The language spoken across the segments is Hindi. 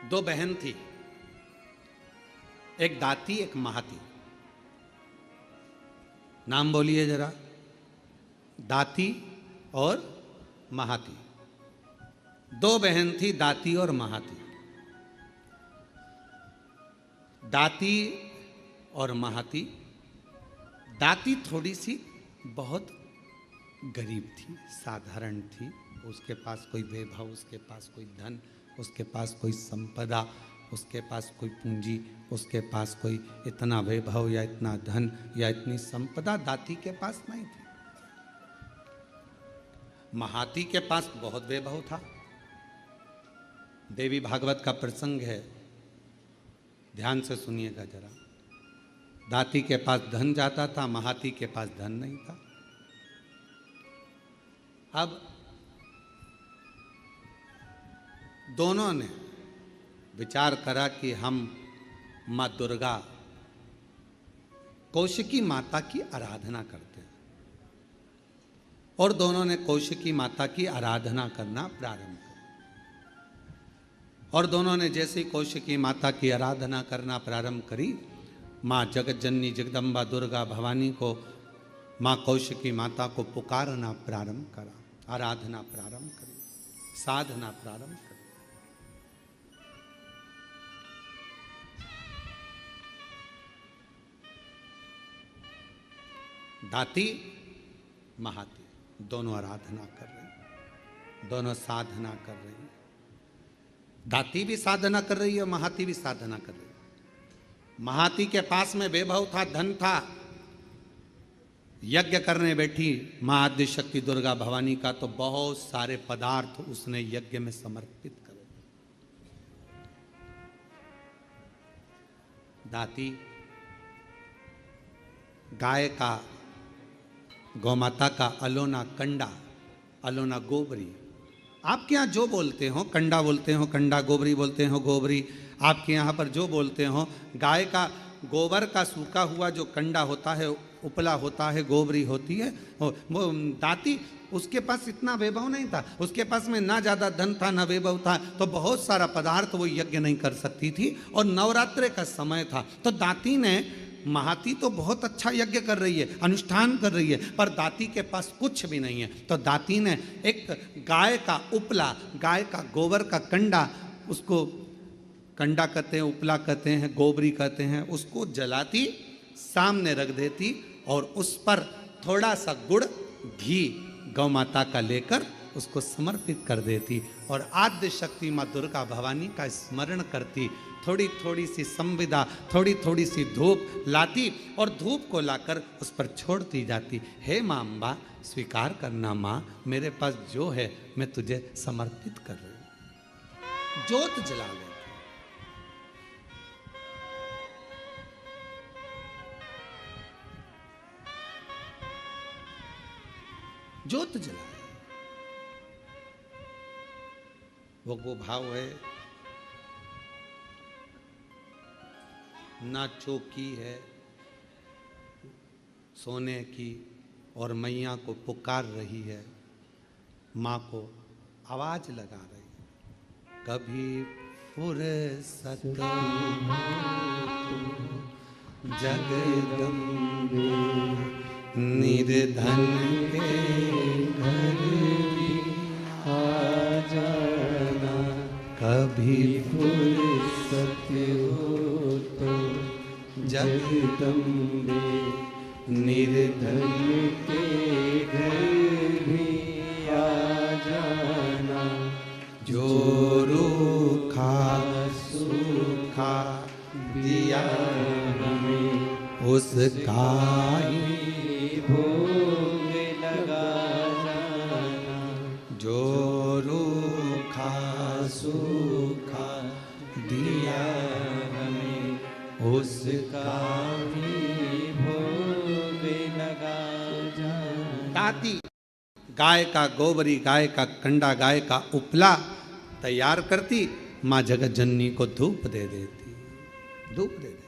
दो बहन थी, एक दाती एक महाती। नाम बोलिए जरा, दाती और महाती। दो बहन थी, दाती और महाती। दाती और महाती। दाती थोड़ी सी बहुत गरीब थी, साधारण थी। उसके पास कोई वैभव, उसके पास कोई धन, उसके पास कोई संपदा, उसके पास कोई पूंजी, उसके पास कोई इतना वैभव या इतना धन या इतनी संपदा दाती के पास नहीं थी। महाती के पास बहुत वैभव था। देवी भागवत का प्रसंग है, ध्यान से सुनिएगा जरा। दाती के पास धन जाता था, महाती के पास धन नहीं था। अब दोनों ने विचार करा कि हम माँ दुर्गा कौशिकी माता की आराधना करते हैं, और दोनों ने कौशिकी माता की आराधना करना प्रारंभ किया। और दोनों ने जैसे कौशिकी माता की आराधना करना प्रारंभ करी, माँ जगत जननी जगदम्बा दुर्गा भवानी को, माँ कौशिकी माता को पुकारना प्रारंभ करा, आराधना प्रारंभ करी, साधना प्रारंभ करी। दाती महाती दोनों आराधना कर रही, दोनों साधना कर रही। दाती भी साधना कर रही है, महाती भी साधना कर रही है। महाती के पास में वैभव था, धन था। यज्ञ करने बैठी मां आद्य शक्ति दुर्गा भवानी का, तो बहुत सारे पदार्थ उसने यज्ञ में समर्पित करे। दाती गाय का, गौमाता का अलोना कंडा, अलोना गोबरी, आपके यहाँ जो बोलते हो, कंडा बोलते हो कंडा, गोबरी बोलते हो गोबरी, आपके यहाँ पर जो बोलते हो, गाय का गोबर का सूखा हुआ जो कंडा होता है, उपला होता है, गोबरी होती है। वो दाती, उसके पास इतना वैभव नहीं था, उसके पास में ना ज़्यादा धन था ना वैभव था, तो बहुत सारा पदार्थ वो यज्ञ नहीं कर सकती थी। और नवरात्रे का समय था, तो दाती ने, महाती तो बहुत अच्छा यज्ञ कर रही है, अनुष्ठान कर रही है, पर दाती के पास कुछ भी नहीं है। तो दाती ने एक गाय का उपला, गाय का गोबर का कंडा, उसको कंडा कहते हैं, उपला कहते हैं, गोबरी कहते हैं, उसको जलाती, सामने रख देती और उस पर थोड़ा सा गुड़ घी गौ माता का लेकर उसको समर्पित कर देती और आद्य शक्ति माँ दुर्गा भवानी का स्मरण करती। थोड़ी थोड़ी सी संविदा, थोड़ी थोड़ी सी धूप लाती और धूप को लाकर उस पर छोड़ती जाती। हे माँ अम्बा, स्वीकार करना माँ, मेरे पास जो है मैं तुझे समर्पित कर रही हूँ। ज्योत जला ले, ज्योत जला, वो भाव है। ना चौकी है सोने की और मैया को पुकार रही है, माँ को आवाज लगा रही है। कभी फुर्सत जगदम्बे निर्धन के घर भी आ जाना, कभी फुर्सत हो तो जगदम्बे निर्धन के घर भी आ जाना। जो रूखा सूखा दिया हमें उसका ही भोग लगा जाना। जो रूखा सूखा दिया हमें उसका भी भोग लगा जाना। दाती गाय का गोबरी, गाय का कंडा, गाय का उपला तैयार करती, माँ जगत जननी को धूप दे देती, धूप दे देती।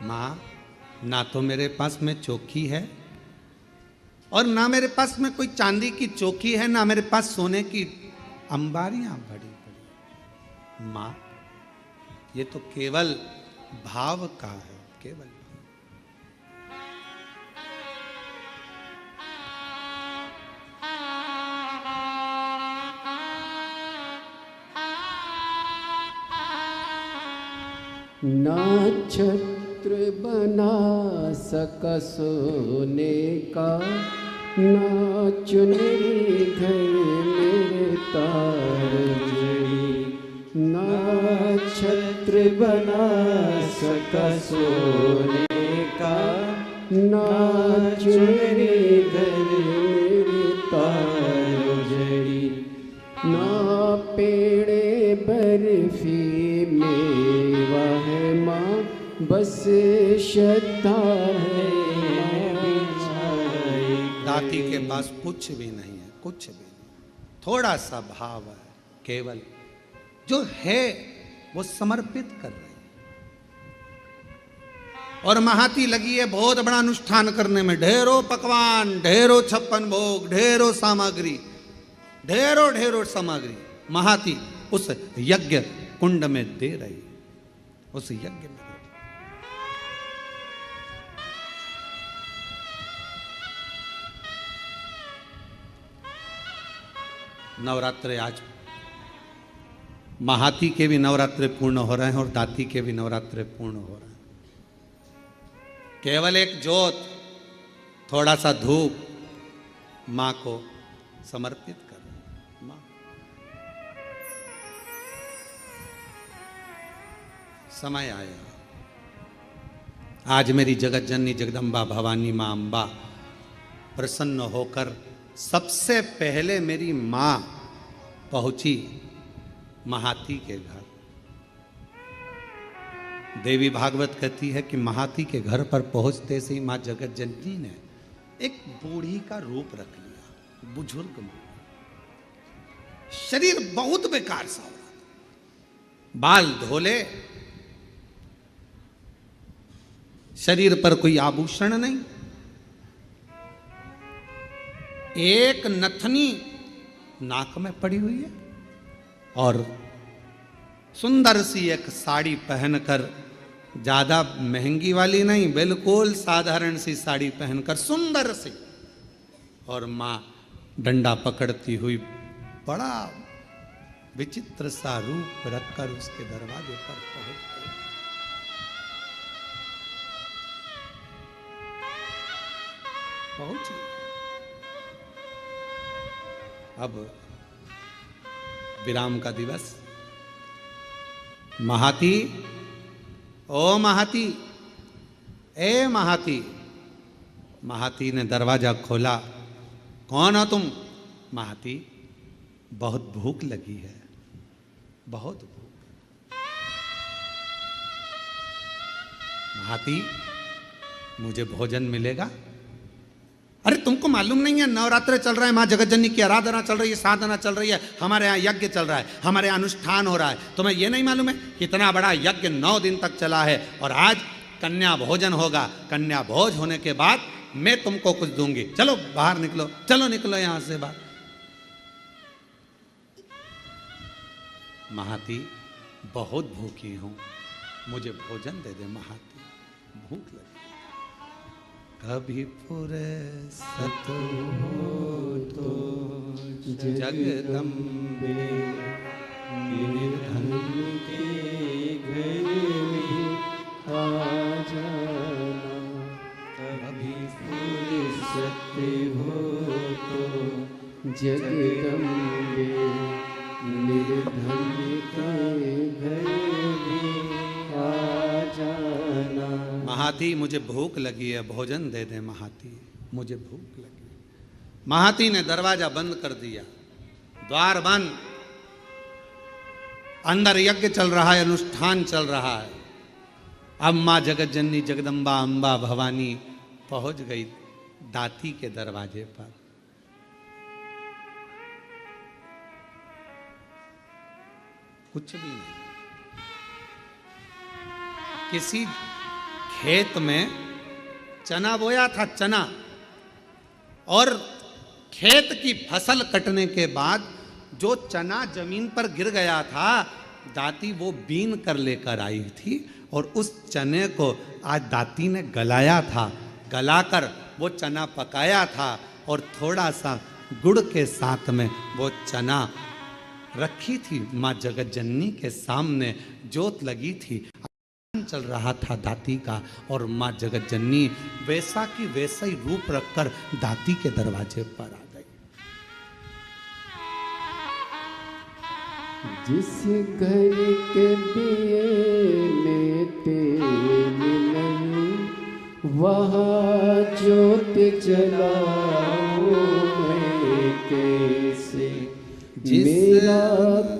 माँ, ना तो मेरे पास में चौकी है, और ना मेरे पास में कोई चांदी की चौकी है, ना मेरे पास सोने की अंबारियां बड़ी बड़ी। मां, ये तो केवल भाव का है, केवल। ना छत्र बना सका सोने का, ना चुनरी घर मेरे तार जड़ी। ना छत्र बना सका सोने का, ना चुनरी घर मेरे तार जड़ी। ना पेड़े बर्फी मेवा है माँ, बस श्रद्धा है बिछाई। दाती के पास कुछ भी नहीं है, कुछ भी नहीं, थोड़ा सा भाव है, केवल जो है वो समर्पित कर रहे हैं। और महाती लगी है बहुत बड़ा अनुष्ठान करने में, ढेरों पकवान, ढेरों 56 भोग, ढेरों सामग्री, ढेरों ढेरों सामग्री महाती उस यज्ञ कुंड में दे रही, उस यज्ञ में दे रही। नवरात्रे आज महाती के भी नवरात्रे पूर्ण हो रहे हैं और दाती के भी नवरात्रे पूर्ण हो रहे हैं। केवल एक ज्योत, थोड़ा सा धूप मां को समर्पित कर रहे हैं। मां, समय आया, आज मेरी जगत जननी जगदम्बा भवानी मां अम्बा प्रसन्न होकर सबसे पहले मेरी मां पहुंची महाती के घर। देवी भागवत कहती है कि महाती के घर पर पहुंचते से ही मां जगत जननी ने एक बूढ़ी का रूप रख लिया, बुजुर्ग मां। शरीर बहुत बेकार सा हो रहा था, बाल धोले, शरीर पर कोई आभूषण नहीं, एक नथनी नाक में पड़ी हुई है और सुंदर सी एक साड़ी पहनकर, ज्यादा महंगी वाली नहीं, बिल्कुल साधारण सी साड़ी पहनकर सुंदर सी, और मां डंडा पकड़ती हुई बड़ा विचित्र सा रूप रखकर उसके दरवाजे पर पहुंच गई। पहुंची। अब विराम का दिवस। महाती, ओ महाती, ए महाती। महाती ने दरवाजा खोला। कौन हो तुम? महाती, बहुत भूख लगी है, बहुत भूख। महाती, मुझे भोजन मिलेगा? अरे तुमको मालूम नहीं है नवरात्र चल रहा है, माँ जगत जननी की आराधना चल रही है, साधना चल रही है, हमारे यहाँ यज्ञ चल रहा है, हमारे यहाँ अनुष्ठान हो रहा है। तुम्हें ये नहीं मालूम है कितना बड़ा यज्ञ 9 दिन तक चला है और आज कन्या भोजन होगा। कन्या भोज होने के बाद मैं तुमको कुछ दूंगी। चलो बाहर निकलो, चलो निकलो यहाँ से बाहर। महाती, बहुत भूखी हूं, मुझे भोजन दे दे महाती, भूख लगी। कभी फुर्सत हो तो जगदम्बे निर्धन के घर में आ जाना। कभी फुर्सत हो तो जगदम्बे निर्धन के घर में आ जाना। महाती, मुझे भूख लगी है, भोजन दे दे महाती, मुझे भूख लगी। महाती ने दरवाजा बंद कर दिया, द्वार बंद। अंदर यज्ञ चल रहा है, अनुष्ठान चल रहा है। अब मां जगत जननी जगदम्बा अम्बा भवानी पहुंच गई दाती के दरवाजे पर। कुछ भी नहीं। किसी खेत में चना बोया था, चना, और खेत की फसल कटने के बाद जो चना जमीन पर गिर गया था, दाती वो बीन कर लेकर आई थी और उस चने को आज दाती ने गलाया था। गलाकर वो चना पकाया था और थोड़ा सा गुड़ के साथ में वो चना रखी थी माँ जगत जननी के सामने, जोत लगी थी, चल रहा था दाती का, और माँ जगत जननी वैसा की वैसा ही रूप रखकर दाती के दरवाजे पर आ गई। जिस घर के दिए में तेल नहीं, वहाँ ज्योत जलाऊं मैं कैसे। मेरा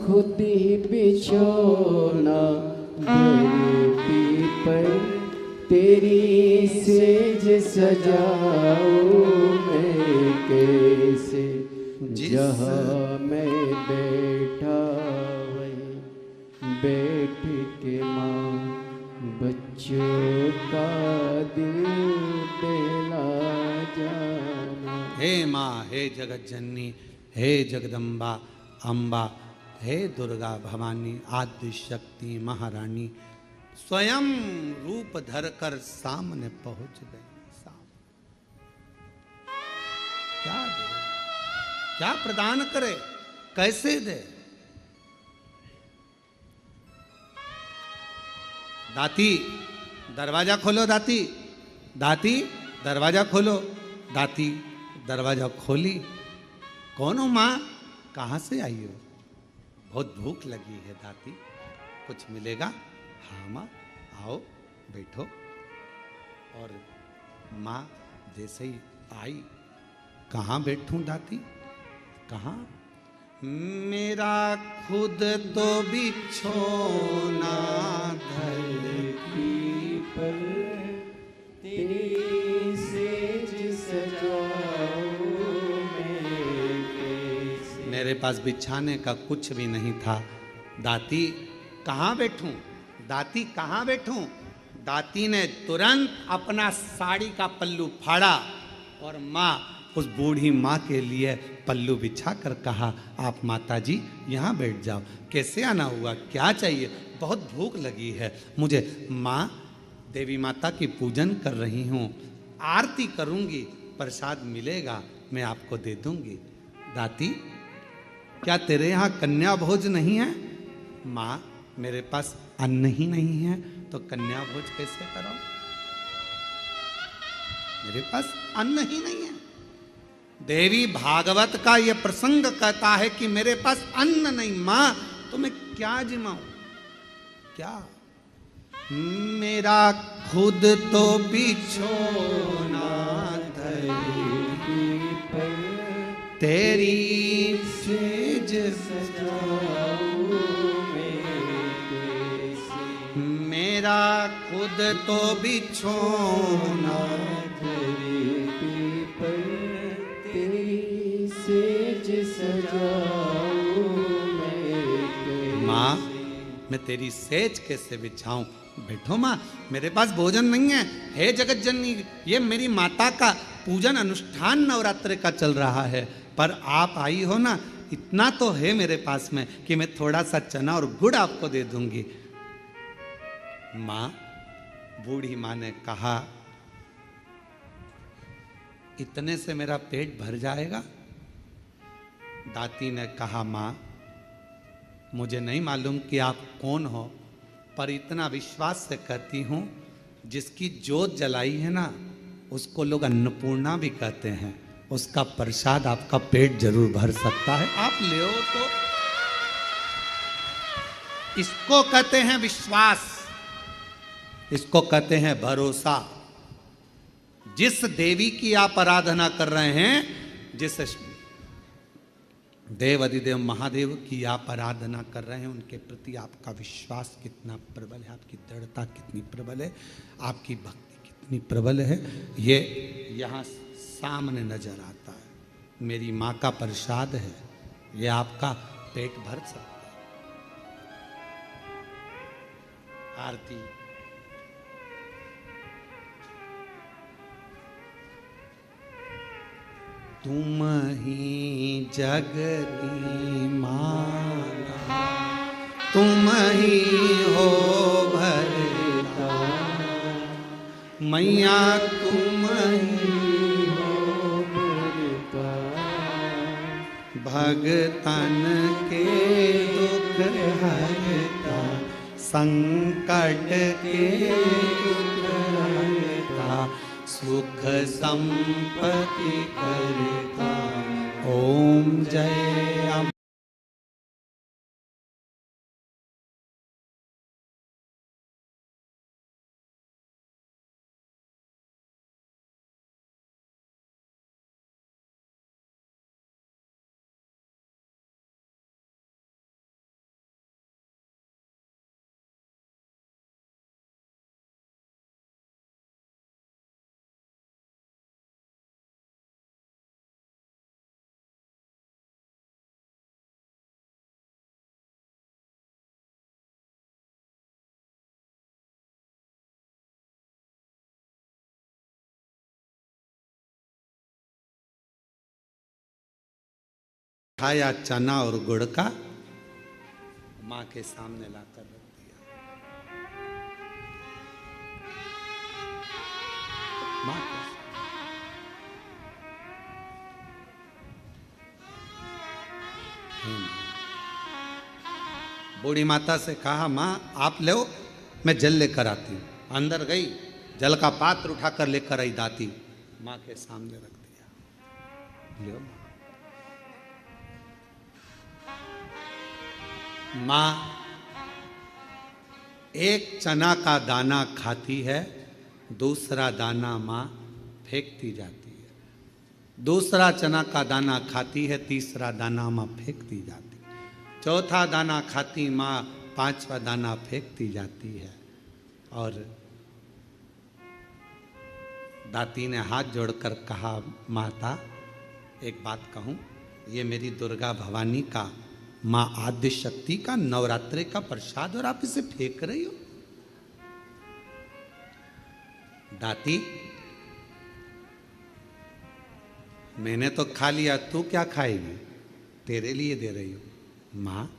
खुद ही बिछौना धरती पर, तेरी सेज सजाऊं मैं कैसे। जहाँ मैं बैठा वहीं बैठ के माँ बच्चों का दिल दिला जाना। हे माँ, हे जगत जननी, हे जगदम्बा अम्बा, हे दुर्गा भवानी, आदि शक्ति महारानी स्वयं रूप धरकर सामने पहुंच गई। क्या दे, क्या प्रदान करे, कैसे दे? दाती दरवाजा खोलो, दाती, दाती दरवाजा खोलो। दाती दरवाजा खोली। कौन हो माँ, कहाँ से आई हो? बहुत भूख लगी है दाती, कुछ मिलेगा? हाँ माँ, आओ बैठो। और माँ जैसे ही आई, कहाँ बैठूं दाती, कहाँ? मेरा खुद तो बिछोना धरती पर, तेरी सेज सजाऊं मैं कैसे। मेरे पास बिछाने का कुछ भी नहीं था। दाती कहाँ बैठूं, दाती कहाँ बैठूं? दाती ने तुरंत अपना साड़ी का पल्लू फाड़ा और माँ, उस बूढ़ी माँ के लिए पल्लू बिछा कर कहा, आप माता जी यहाँ बैठ जाओ। कैसे आना हुआ, क्या चाहिए? बहुत भूख लगी है मुझे। माँ, देवी माता की पूजन कर रही हूँ, आरती करूँगी, प्रसाद मिलेगा मैं आपको दे दूँगी। दाती, क्या तेरे यहाँ कन्या भोज नहीं है? माँ, मेरे पास अन्न ही नहीं है तो कन्या भोज कैसे करो? मेरे पास अन्न ही नहीं है। देवी भागवत का यह प्रसंग कहता है कि मेरे पास अन्न नहीं। मां, तो मैं क्या जिमाऊं, क्या? मेरा खुद तो बिछोना धरती पर, तेरी सेज सजाऊं मैं कैसे। मेरा खुद तो बिछोना धरती पर, तेरी सेज सजाऊं मैं कैसे। माँ, मैं तेरी सेज कैसे बिछाऊं? बैठो माँ, मेरे पास भोजन नहीं है। हे जगत जननी, ये मेरी माता का पूजन अनुष्ठान नवरात्र का चल रहा है, पर आप आई हो ना, इतना तो है मेरे पास में कि मैं थोड़ा सा चना और गुड़ आपको दे दूंगी। माँ, बूढ़ी माँ ने कहा, इतने से मेरा पेट भर जाएगा? दाती ने कहा, माँ, मुझे नहीं मालूम कि आप कौन हो, पर इतना विश्वास से कहती हूँ, जिसकी जोत जलाई है ना, उसको लोग अन्नपूर्णा भी कहते हैं। उसका प्रसाद आपका पेट जरूर भर सकता है, आप ले तो। इसको कहते हैं विश्वास, इसको कहते हैं भरोसा। जिस देवी की आप आराधना कर रहे हैं, जिस देव अधिदेव महादेव की आप आराधना कर रहे हैं, उनके प्रति आपका विश्वास कितना प्रबल है, आपकी दृढ़ता कितनी प्रबल है, आपकी भक्ति कितनी प्रबल है, ये यहाँ सामने नजर आता है। मेरी माँ का प्रसाद है, ये आपका पेट भर सकता है। आरती। तुम ही जगती माता, तुम ही हो भरता, मैया तुम ही हो भरता, भगतन के दुख हरता, संकट के दुख हरता, सुख संपत्ति करता। ओम जय अम्बे। खाया चना और गुड़ का, माँ के सामने लाकर रख दिया। माँ के बूढ़ी माता से कहा, माँ आप लो, मैं जल लेकर आती हूँ। अंदर गई, जल का पात्र उठाकर लेकर आई दाती, माँ के सामने रख दिया। लो माँ एक चना का दाना खाती है, दूसरा दाना माँ फेंकती जाती है। दूसरा चना का दाना खाती है, तीसरा दाना माँ फेंकती जाती है। चौथा दाना खाती माँ, पांचवा दाना फेंकती जाती है। और दाती ने हाथ जोड़कर कहा, माता एक बात कहूँ, ये मेरी दुर्गा भवानी का, माँ आद्य शक्ति का नवरात्रि का प्रसाद और आप इसे फेंक रही हो। दाती मैंने तो खा लिया, तू क्या खाएगी, तेरे लिए दे रही हूं। माँ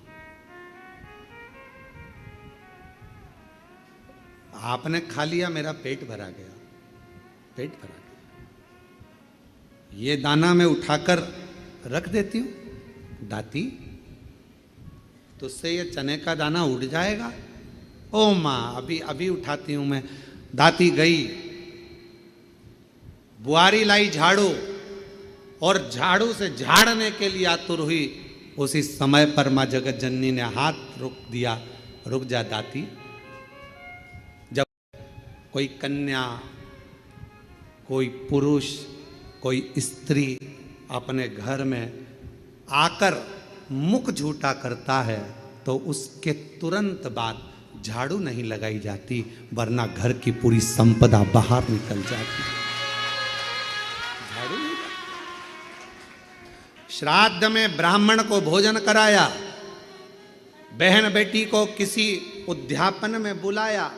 आपने खा लिया, मेरा पेट भरा गया, पेट भरा गया, ये दाना मैं उठाकर रख देती हूं। दाती तुझसे ये चने का दाना उड़ जाएगा। ओ माँ अभी अभी उठाती हूं मैं। दाती गई, बुआरी लाई झाड़ू, और झाड़ू से झाड़ने के लिए आतुर हुई। उसी समय पर माँ जगत जननी ने हाथ रोक दिया, रुक जा दाती। जब कोई कन्या, कोई पुरुष, कोई स्त्री अपने घर में आकर मुख झूठा करता है तो उसके तुरंत बाद झाड़ू नहीं लगाई जाती, वरना घर की पूरी संपदा बाहर निकल जाती। झाड़ू नहीं। श्राद्ध में ब्राह्मण को भोजन कराया, बहन बेटी को किसी उद्यापन में बुलाया,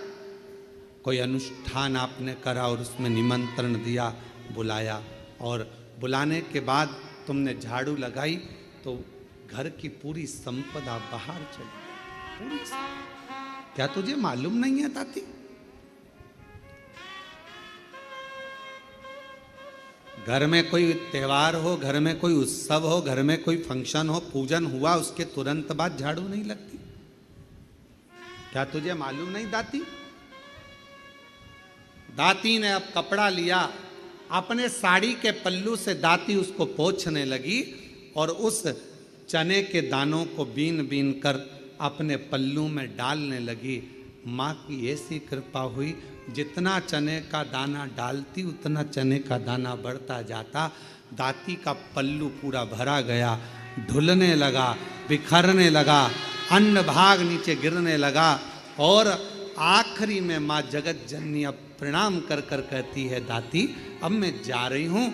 कोई अनुष्ठान आपने करा और उसमें निमंत्रण दिया, बुलाया, और बुलाने के बाद तुमने झाड़ू लगाई तो घर की पूरी संपदा बाहर चली, पूरी। क्या तुझे मालूम नहीं है दाती? घर में कोई त्योहार हो, घर में कोई उत्सव हो, घर में कोई फंक्शन हो, पूजन हुआ, उसके तुरंत बाद झाड़ू नहीं लगती। क्या तुझे मालूम नहीं दाती? दाती ने अब कपड़ा लिया, अपने साड़ी के पल्लू से दाती उसको पोंछने लगी और उस चने के दानों को बीन बीन कर अपने पल्लू में डालने लगी। माँ की ऐसी कृपा हुई, जितना चने का दाना डालती उतना चने का दाना बढ़ता जाता। दाती का पल्लू पूरा भरा गया, ढुलने लगा, बिखरने लगा, अन्न भाग नीचे गिरने लगा। और आखिरी में माँ जगत जननी अब प्रणाम कर कर कहती है, दाती अब मैं जा रही हूँ।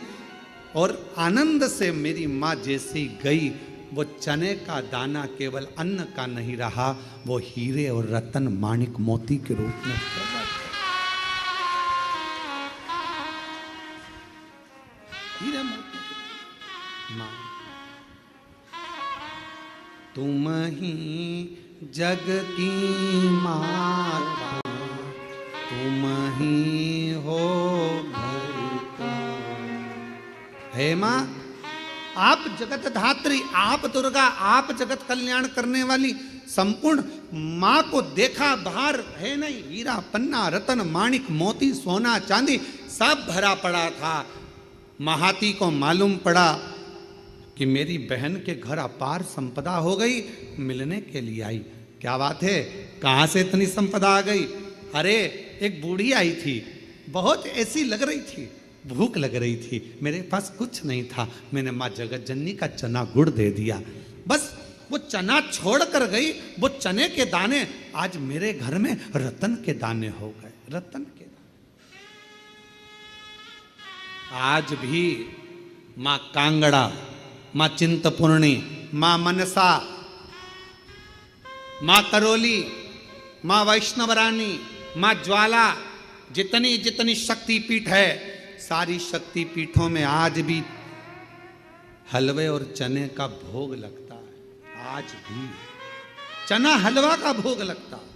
और आनंद से मेरी माँ जैसी गई, वो चने का दाना केवल अन्न का नहीं रहा, वो हीरे और रतन माणिक मोती के रूप में प्रकट। हीरे मोती। माँ तुम ही जग की माता, तुम ही हो घर का। हे माँ, आप जगत धात्री, आप दुर्गा, आप जगत कल्याण करने वाली संपूर्ण माँ को देखा, बाहर है नहीं, हीरा पन्ना रतन माणिक मोती सोना चांदी सब भरा पड़ा था। महाती को मालूम पड़ा कि मेरी बहन के घर अपार संपदा हो गई, मिलने के लिए आई। क्या बात है, कहाँ से इतनी संपदा आ गई? अरे एक बूढ़ी आई थी, बहुत ऐसी लग रही थी, भूख लग रही थी, मेरे पास कुछ नहीं था, मैंने माँ जगत जननी का चना गुड़ दे दिया। बस वो चना छोड़ कर गई, वो चने के दाने आज मेरे घर में रतन के दाने हो गए, रतन के दाने। आज भी माँ कांगड़ा, माँ चिंतपूर्णी, माँ मनसा, माँ करोली, माँ वैष्णव रानी, माँ ज्वाला, जितनी जितनी शक्तिपीठ है, सारी शक्तिपीठों में आज भी हलवे और चने का भोग लगता है। आज भी चना हलवा का भोग लगता है।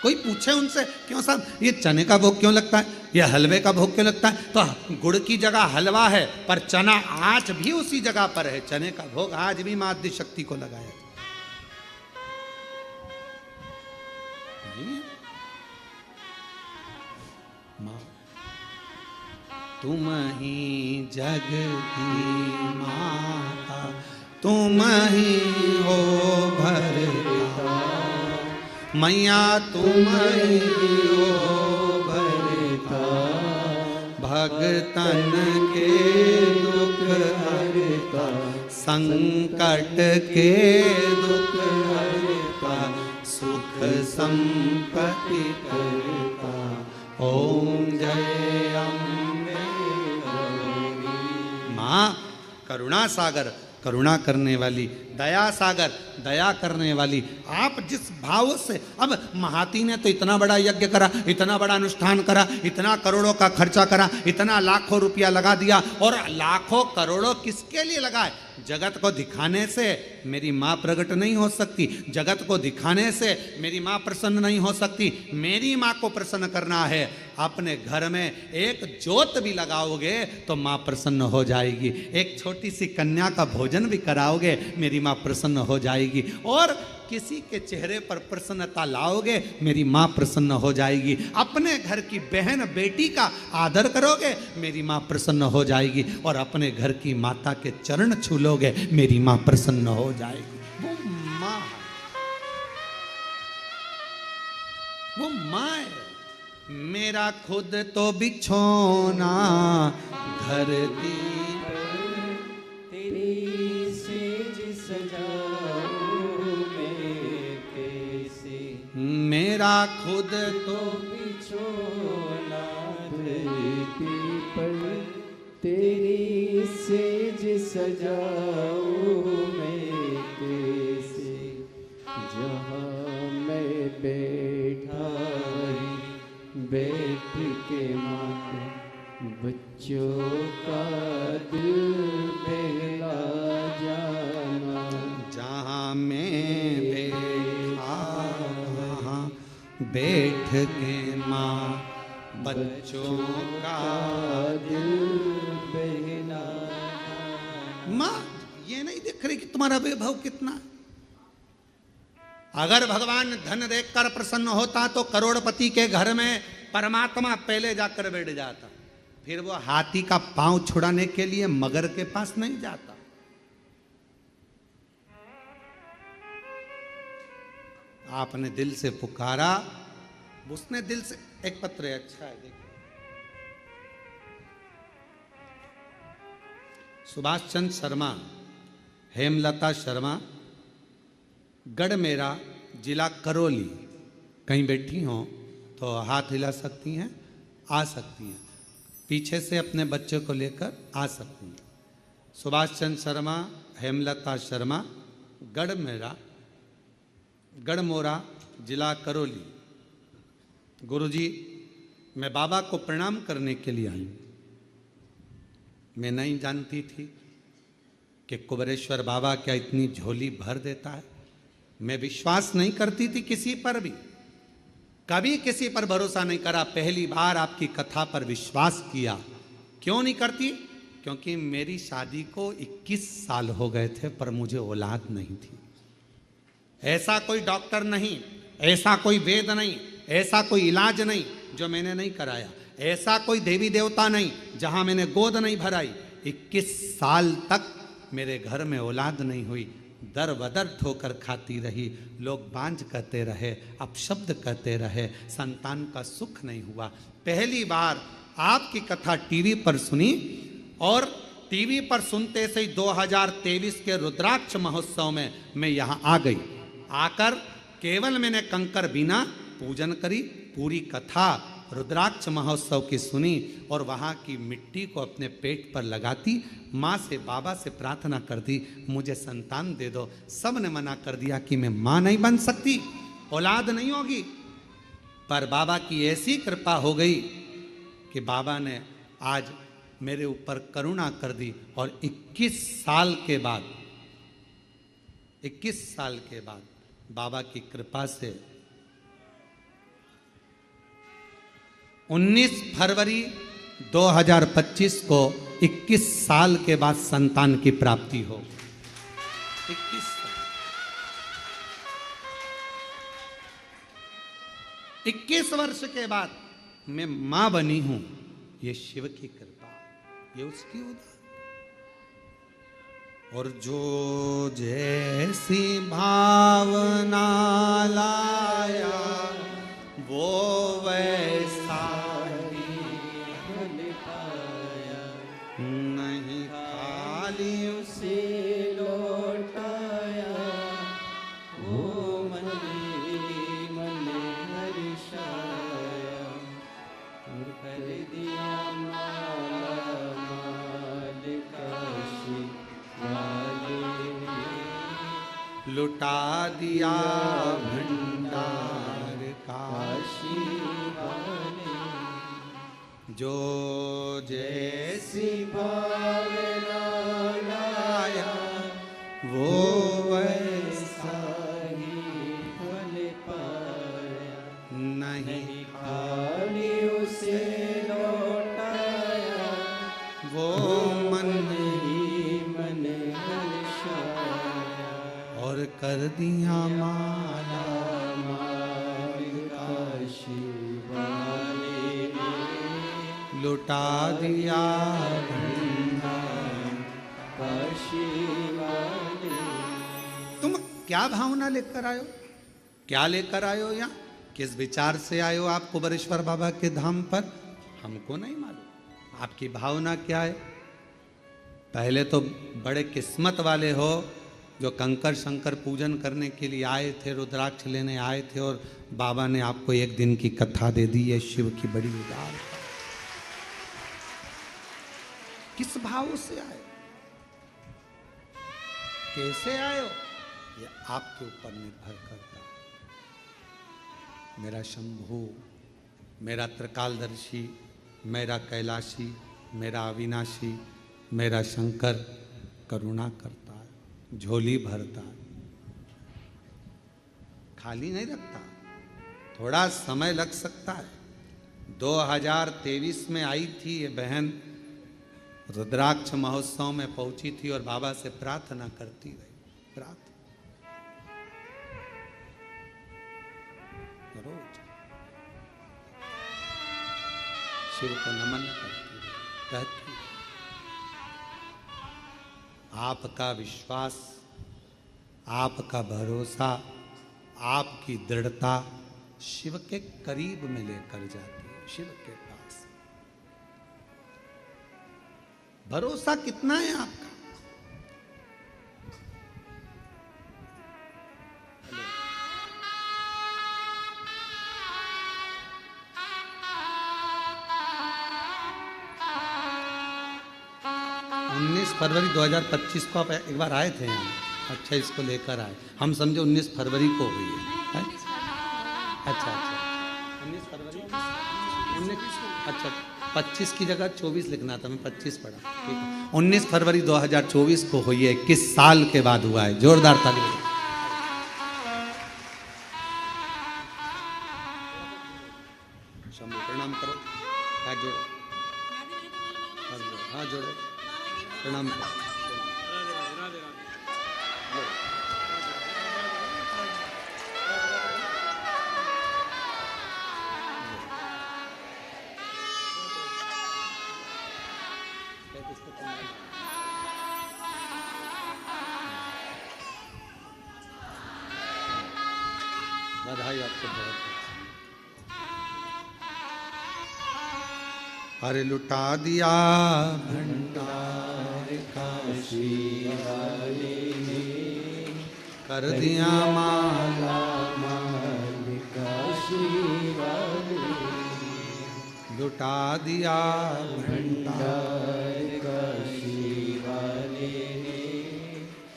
कोई पूछे उनसे, क्यों साहब ये चने का भोग क्यों लगता है, ये हलवे का भोग क्यों लगता है, तो गुड़ की जगह हलवा है, पर चना आज भी उसी जगह पर है। चने का भोग आज भी माँ आदि शक्ति को लगाया नहीं। माँ तुम ही जग की माता, तुम ही हो भरता, मैया तुम ही हो भरता, भगतन के दुख हरता, संकट के दुख हरता, सुख संपत्ति करता। ओम जय अम्बे गौरी। माँ करुणा सागर, करुणा करने वाली, दया सागर, दया करने वाली, आप जिस भाव से, अब महाती ने तो इतना बड़ा यज्ञ करा, इतना बड़ा अनुष्ठान करा, इतना करोड़ों का खर्चा करा, इतना लाखों रुपया लगा दिया, और लाखों करोड़ों किसके लिए लगाए? जगत को दिखाने से मेरी माँ प्रकट नहीं हो सकती, जगत को दिखाने से मेरी माँ प्रसन्न नहीं हो सकती। मेरी माँ को प्रसन्न करना है, अपने घर में एक ज्योत भी लगाओगे तो माँ प्रसन्न हो जाएगी, एक छोटी सी कन्या का भोजन भी कराओगे मेरी माँ प्रसन्न हो जाएगी, और किसी के चेहरे पर प्रसन्नता लाओगे मेरी माँ प्रसन्न हो जाएगी। अपने घर की बहन बेटी का आदर करोगे मेरी माँ प्रसन्न हो जाएगी, और अपने घर की माता के चरण छू लोगे मेरी माँ प्रसन्न हो जाएगी। वो माँ, वो माँ है। मेरा खुद तो बिछोना धरती तेरी सेज सजाऊं मैं कैसे, मेरा खुद तो बिछोना धरती पर, तेरी सेज सजाऊं मैं कैसे, जहाँ मैं बैठा बैठ के माँ बच्चों का दिल बहला जाना, जहाँ मैं बैठा वहाँ बैठ के माँ बच्चों का दिल बहला। माँ ये नहीं देख रही कि तुम्हारा वैभव कितना। अगर भगवान धन देखकर प्रसन्न होता तो करोड़पति के घर में परमात्मा पहले जाकर बैठ जाता, फिर वो हाथी का पांव छुड़ाने के लिए मगर के पास नहीं जाता। आपने दिल से पुकारा, उसने दिल से, एक पत्र है अच्छा है देखिए, सुभाष चंद्र शर्मा, हेमलता शर्मा, गढ़मेरा, जिला करौली। कहीं बैठी हो तो हाथ हिला सकती हैं, आ सकती हैं, पीछे से अपने बच्चे को लेकर आ सकती हैं। सुभाष चंद्र शर्मा, हेमलता शर्मा, गढ़मेरा, गढ़मोरा, जिला करौली। गुरुजी, मैं बाबा को प्रणाम करने के लिए आई हूँ। मैं नहीं जानती थी कि कुबेरेश्वर बाबा क्या इतनी झोली भर देता है। मैं विश्वास नहीं करती थी किसी पर भी, कभी किसी पर भरोसा नहीं करा। पहली बार आपकी कथा पर विश्वास किया। क्यों नहीं करती? क्योंकि मेरी शादी को 21 साल हो गए थे पर मुझे औलाद नहीं थी। ऐसा कोई डॉक्टर नहीं, ऐसा कोई वेद नहीं, ऐसा कोई इलाज नहीं जो मैंने नहीं कराया, ऐसा कोई देवी देवता नहीं जहां मैंने गोद नहीं भराई। 21 साल तक मेरे घर में औलाद नहीं हुई, दर बदर ठोकर खाती रही, लोग बांझ कहते रहे, अपशब्द कहते रहे, संतान का सुख नहीं हुआ। पहली बार आपकी कथा टीवी पर सुनी और टीवी पर सुनते से ही 2023 के रुद्राक्ष महोत्सव में मैं यहाँ आ गई। आकर केवल मैंने कंकर बीना पूजन करी, पूरी कथा रुद्राक्ष महोत्सव की सुनी और वहाँ की मिट्टी को अपने पेट पर लगाती, माँ से बाबा से प्रार्थना कर दी मुझे संतान दे दो। सब ने मना कर दिया कि मैं माँ नहीं बन सकती, औलाद नहीं होगी। पर बाबा की ऐसी कृपा हो गई कि बाबा ने आज मेरे ऊपर करुणा कर दी और 21 साल के बाद बाबा की कृपा से 19 फरवरी 2025 को 21 साल के बाद संतान की प्राप्ति हो। 21 वर्ष के बाद मैं मां बनी हूं। ये शिव की कृपा, ये उसकी उदार। और जो जैसी भावना लाया वो वैसा ही फल पाया, नहीं खाली उसे लौटाया, वो मन मन हर्षाया, और कर दिया माला माल काशी वाले ने, लुटा दिया भंडार काशी वाले। जो जैसी भावना लाया वो वैसा ही फल पाया, नहीं खाली उसे लौटाया, वो मन ही मन हर्षाया, और कर दिया माला माल काशी वाले ने, लुटा दिया काशी वाले। तुम क्या भावना लेकर आयो, क्या लेकर आयो यहाँ, किस विचार से आयो आप कुबेरेश्वर बाबा के धाम पर, हमको नहीं मालूम। आपकी भावना क्या है? पहले तो बड़े किस्मत वाले हो जो कंकर शंकर पूजन करने के लिए आए थे, रुद्राक्ष लेने आए थे और बाबा ने आपको एक दिन की कथा दे दी। है शिव की बड़ी उदार। किस भाव से आए, कैसे आयो, ये आपके ऊपर निर्भर करता है। मेरा शंभू, मेरा त्रिकालदर्शी, मेरा कैलाशी, मेरा अविनाशी, मेरा शंकर करुणा करता है, झोली भरता है, खाली नहीं रखता। थोड़ा समय लग सकता है। 2023 में आई थी ये बहन, रुद्राक्ष महोत्सव में पहुंची थी और बाबा से प्रार्थना करती रही, रोज शिव को नमन करती रही, कहती आपका विश्वास, आपका भरोसा, आपकी दृढ़ता शिव के करीब में लेकर जाती है। शिव के पास भरोसा कितना है आपका? फरवरी 2025 को आप एक बार आए थे यहाँ। अच्छा, इसको लेकर आए, हम समझे 19 फरवरी को हुई है। अच्छा 19 फरवरी 19, अच्छा 25 की जगह 24 लिखना था, मैं 25 पढ़ा। ठीक है, 19 फरवरी 2024 को हुई है, 21 साल के बाद हुआ है। जोरदार ताली बजाओ। शंभू प्रणाम करो, हाथ जोड़ो, हाथ जोड़ो, प्रणाम करो। बधाई आपको बहुत। अरे लुटा दिया भंडार काशी वाले ने, कर दिया माला माल काशी वाले लुटा दिया भंडार काशी वाले ने,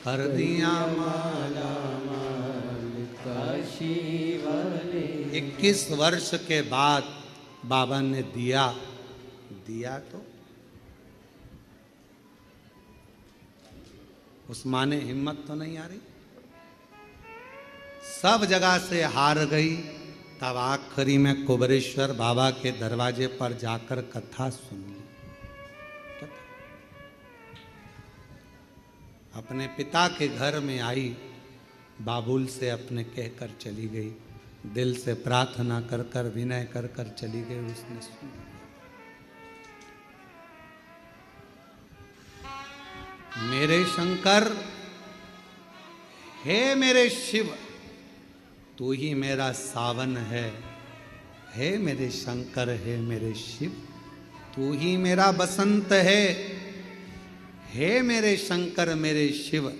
कर दिया माला माल काशी वाले। 21 वर्ष के बाद बाबा ने दिया तो उस माने हिम्मत तो नहीं आ रही, सब जगह से हार गई। तब आखिरी में कुबरेश्वर बाबा के दरवाजे पर जाकर कथा सुन ली। अपने पिता के घर में आई, बाबुल से अपने कहकर चली गई, दिल से प्रार्थना कर कर विनय कर कर चली गई। उसने सुना। मेरे शंकर, हे मेरे शिव, तू ही मेरा सावन है। हे मेरे शंकर, हे मेरे शिव, तू ही मेरा बसंत है। हे मेरे शंकर, मेरे शिव,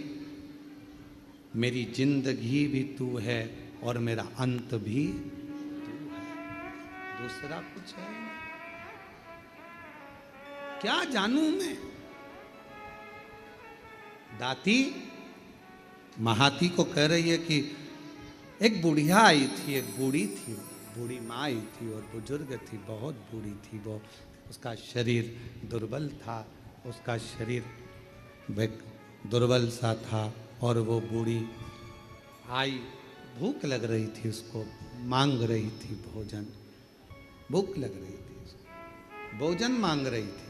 मेरी जिंदगी भी तू है और मेरा अंत भी तू है, दूसरा कुछ है नहीं। क्या जानूं मैं। दाती महाती को कह रही है कि एक बुढ़िया आई थी, एक बूढ़ी थी, बूढ़ी माँ आई थी और बुजुर्ग थी, बहुत बूढ़ी थी वो। उसका शरीर दुर्बल था, उसका शरीर दुर्बल सा था और वो बूढ़ी आई, भूख लग रही थी उसको, मांग रही थी भोजन, भूख लग रही थी उसको, भोजन मांग रही थी।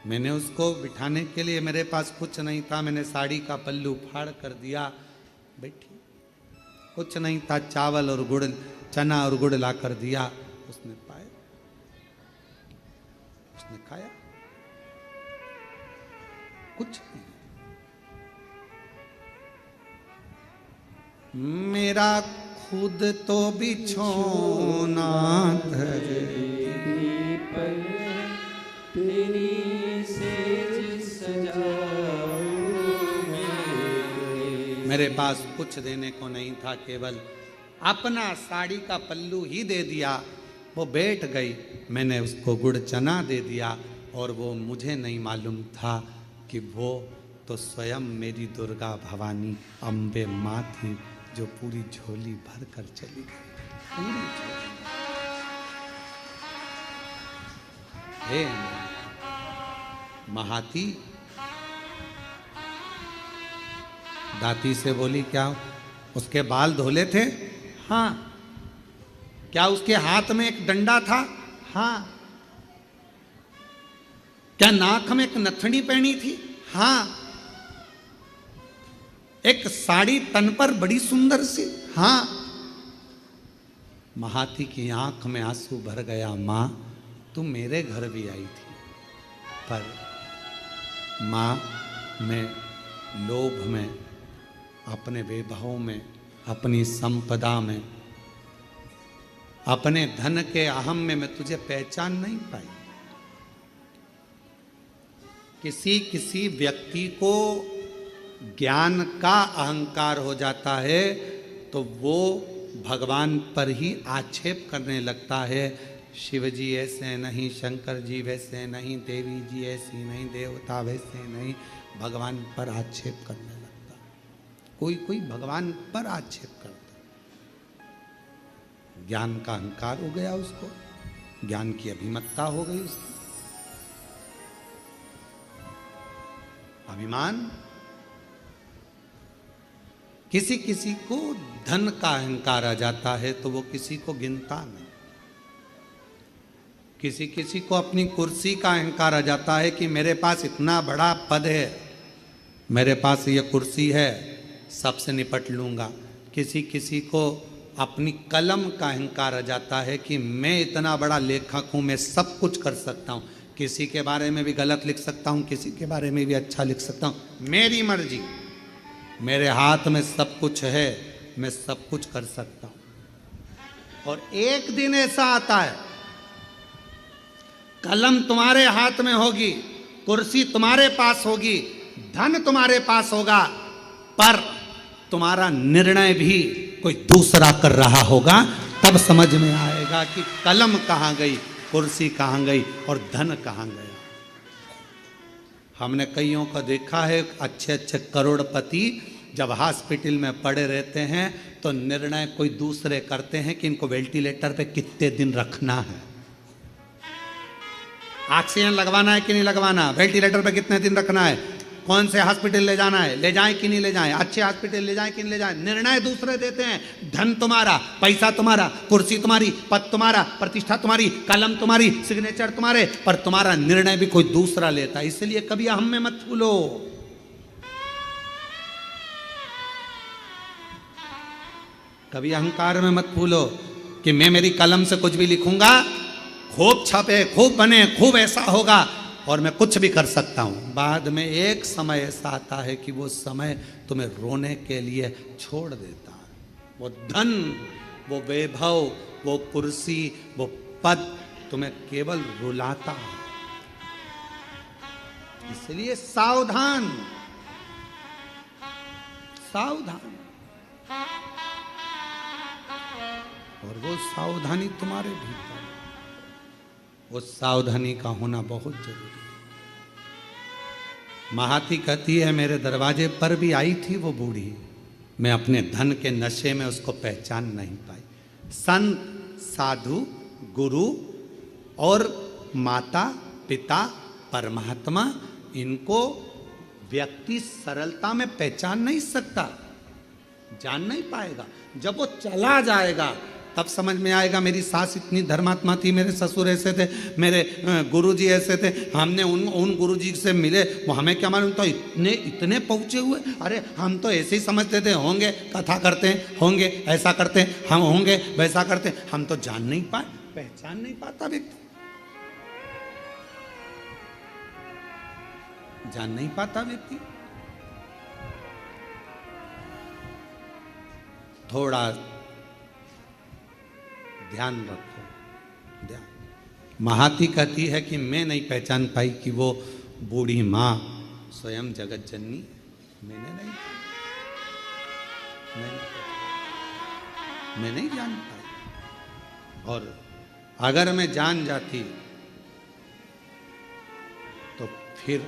मैंने उसको बिठाने के लिए, मेरे पास कुछ नहीं था, मैंने साड़ी का पल्लू फाड़ कर दिया, बैठी। कुछ नहीं था, चावल और गुड़, चना और गुड़ ला कर दिया, उसने पाया, उसने खाया, कुछ नहीं। मेरा खुद तो बिछोना धरती पर, तेरी सेज सजाऊं मेरे पास कुछ देने को नहीं था, केवल अपना साड़ी का पल्लू ही दे दिया। वो बैठ गई, मैंने उसको गुड़ चना दे दिया और वो मुझे नहीं मालूम था कि वो तो स्वयं मेरी दुर्गा भवानी अम्बे माँ थी, जो पूरी झोली भर कर चली गई, पूरी झोली। हे महाती, दाती से बोली, क्या उसके बाल धोले थे? हाँ। क्या उसके हाथ में एक डंडा था? हाँ। क्या नाक में एक नथनी पहनी थी? हाँ। एक साड़ी तन पर बड़ी सुंदर सी? हाँ। महाती की आंख में आंसू भर गया। मां, तू मेरे घर भी आई थी, पर मां, मैं लोभ में, अपने वैभव में, अपनी संपदा में, अपने धन के अहम में मैं तुझे पहचान नहीं पाई। किसी किसी व्यक्ति को ज्ञान का अहंकार हो जाता है तो वो भगवान पर ही आक्षेप करने लगता है। शिव जी ऐसे नहीं, शंकर जी वैसे नहीं, देवी जी ऐसी नहीं, देवता वैसे नहीं, भगवान पर आक्षेप करने लगता। कोई कोई भगवान पर आक्षेप करता, ज्ञान का अहंकार हो गया उसको। ज्ञान की अभिमत्ता हो गई उसकी। अभिमान, किसी किसी को धन का अहंकार आ जाता है तो वो किसी को गिनता नहीं। किसी किसी को अपनी कुर्सी का अहंकार आ जाता है कि मेरे पास इतना बड़ा पद है, मेरे पास ये कुर्सी है, सबसे निपट लूंगा। किसी किसी को अपनी कलम का अहंकार आ जाता है कि मैं इतना बड़ा लेखक हूं, मैं सब कुछ कर सकता हूं, किसी के बारे में भी गलत लिख सकता हूं, किसी के बारे में भी अच्छा लिख सकता हूं, मेरी मर्जी, मेरे हाथ में सब कुछ है, मैं सब कुछ कर सकता हूं। और एक दिन ऐसा आता है, कलम तुम्हारे हाथ में होगी, कुर्सी तुम्हारे पास होगी, धन तुम्हारे पास होगा, पर तुम्हारा निर्णय भी कोई दूसरा कर रहा होगा। तब समझ में आएगा कि कलम कहां गई, कुर्सी कहां गई और धन कहां गया। हमने कईयों को देखा है, अच्छे अच्छे करोड़पति जब हॉस्पिटल में पड़े रहते हैं तो निर्णय कोई दूसरे करते हैं कि इनको वेंटिलेटर पे कितने दिन रखना है, ऑक्सीजन लगवाना है कि नहीं लगवाना, वेंटिलेटर पे कितने दिन रखना है, कौन से हॉस्पिटल ले जाना है, ले जाएं कि नहीं ले जाएं, अच्छे हॉस्पिटल ले जाएं कि नहीं ले जाएं। निर्णय दूसरे देते हैं। धन तुम्हारा, पैसा तुम्हारा, कुर्सी तुम्हारी, पद तुम्हारा, प्रतिष्ठा तुम्हारी, कलम तुम्हारी, सिग्नेचर तुम्हारे, पर तुम्हारा निर्णय भी कोई दूसरा लेता है। इसलिए कभी अहम में मत फूलो। कभी अहंकार में मत फूलो कि मैं मेरी कलम से कुछ भी लिखूंगा, खूब छपे, खूब बने, खूब ऐसा होगा और मैं कुछ भी कर सकता हूं। बाद में एक समय ऐसा आता है कि वो समय तुम्हें रोने के लिए छोड़ देता है। वो धन, वो वैभव, वो कुर्सी, वो पद तुम्हें केवल रुलाता है। इसलिए सावधान, सावधान। और वो सावधानी तुम्हारे भीतर, वो सावधानी का होना बहुत जरूरी है। महाती कहती है, मेरे दरवाजे पर भी आई थी वो बूढ़ी, मैं अपने धन के नशे में उसको पहचान नहीं पाई। संत, साधु, गुरु और माता पिता परमात्मा, इनको व्यक्ति सरलता में पहचान नहीं सकता, जान नहीं पाएगा। जब वो चला जाएगा तब समझ में आएगा, मेरी सास इतनी धर्मात्मा थी, मेरे ससुर ऐसे थे, मेरे गुरुजी ऐसे थे, हमने उन गुरुजी से मिले, वो हमें क्या मालूम था इतने इतने पहुँचे हुए। अरे हम तो ऐसे ही समझते थे, होंगे कथा करते हैं, होंगे ऐसा करते हैं, हम होंगे वैसा करते हैं, हम तो जान नहीं पाए, पहचान नहीं पाता व्यक्ति, जान नहीं पाता व्यक्ति। थोड़ा ध्यान रखो, ध्यान। महाती कहती है कि मैं नहीं पहचान पाई कि वो बूढ़ी माँ स्वयं जगत जननी, मैंने नहीं, मैं नहीं जान पाई। और अगर मैं जान जाती तो फिर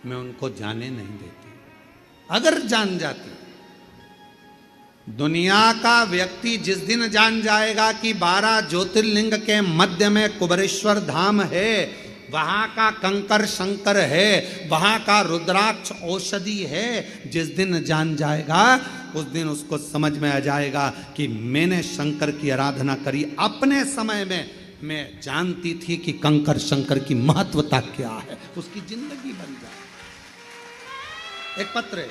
मैं उनको जाने नहीं देती। अगर जान जाती, दुनिया का व्यक्ति जिस दिन जान जाएगा कि 12 ज्योतिर्लिंग के मध्य में कुबरेश्वर धाम है, वहां का कंकर शंकर है, वहां का रुद्राक्ष औषधि है, जिस दिन जान जाएगा उस दिन उसको समझ में आ जाएगा कि मैंने शंकर की आराधना करी अपने समय में, मैं जानती थी कि कंकर शंकर की महत्वता क्या है, उसकी जिंदगी बन जाए। एक पत्र है,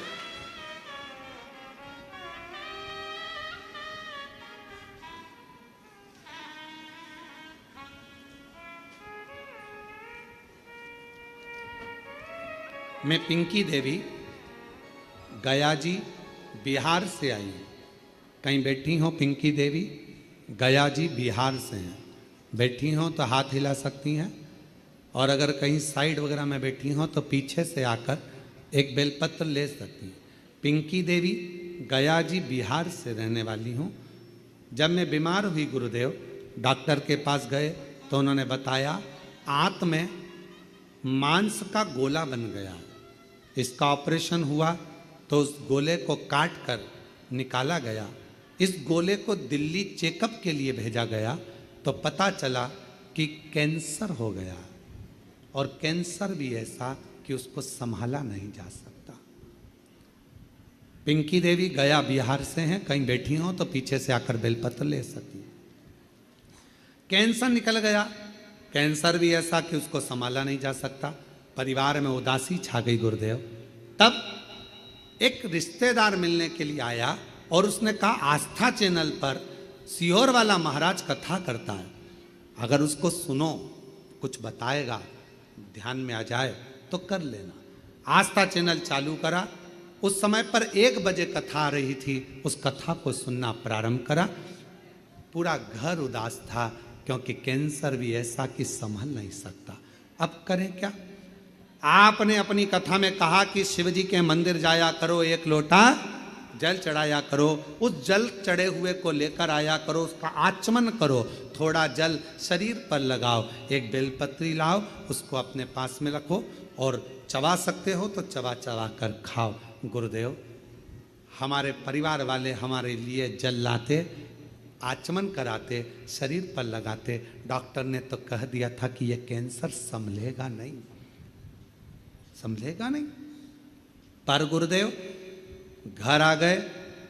मैं पिंकी देवी गया जी बिहार से आई हूँ। कहीं बैठी हो पिंकी देवी? गया जी बिहार से हैं। बैठी हो तो हाथ हिला सकती हैं, और अगर कहीं साइड वगैरह में बैठी हो तो पीछे से आकर एक बेलपत्र ले सकती हैं। पिंकी देवी गया जी बिहार से रहने वाली हूँ। जब मैं बीमार हुई गुरुदेव, डॉक्टर के पास गए तो उन्होंने बताया आंत में मांस का गोला बन गया, इसका ऑपरेशन हुआ तो उस गोले को काट कर निकाला गया। इस गोले को दिल्ली चेकअप के लिए भेजा गया तो पता चला कि कैंसर हो गया, और कैंसर भी ऐसा कि उसको संभाला नहीं जा सकता। पिंकी देवी गया बिहार से हैं, कहीं बैठी हो तो पीछे से आकर बेलपत्र ले सकती। कैंसर निकल गया, कैंसर भी ऐसा कि उसको संभाला नहीं जा सकता। परिवार में उदासी छा गई गुरुदेव। तब एक रिश्तेदार मिलने के लिए आया और उसने कहा आस्था चैनल पर सीहोर वाला महाराज कथा करता है, अगर उसको सुनो, कुछ बताएगा, ध्यान में आ जाए तो कर लेना। आस्था चैनल चालू करा। उस समय पर 1 बजे कथा आ रही थी। उस कथा को सुनना प्रारंभ करा। पूरा घर उदास था, क्योंकि कैंसर भी ऐसा कि संभल नहीं सकता। अब करें क्या? आपने अपनी कथा में कहा कि शिव जी के मंदिर जाया करो, 1 लोटा जल चढ़ाया करो, उस जल चढ़े हुए को लेकर आया करो, उसका आचमन करो, थोड़ा जल शरीर पर लगाओ, एक बेलपत्री लाओ, उसको अपने पास में रखो और चबा सकते हो तो चबा चबा कर खाओ। गुरुदेव, हमारे परिवार वाले हमारे लिए जल लाते, आचमन कराते, शरीर पर लगाते। डॉक्टर ने तो कह दिया था कि यह कैंसर संभलेगा नहीं, संभलेगा नहीं। पर गुरुदेव घर आ गए,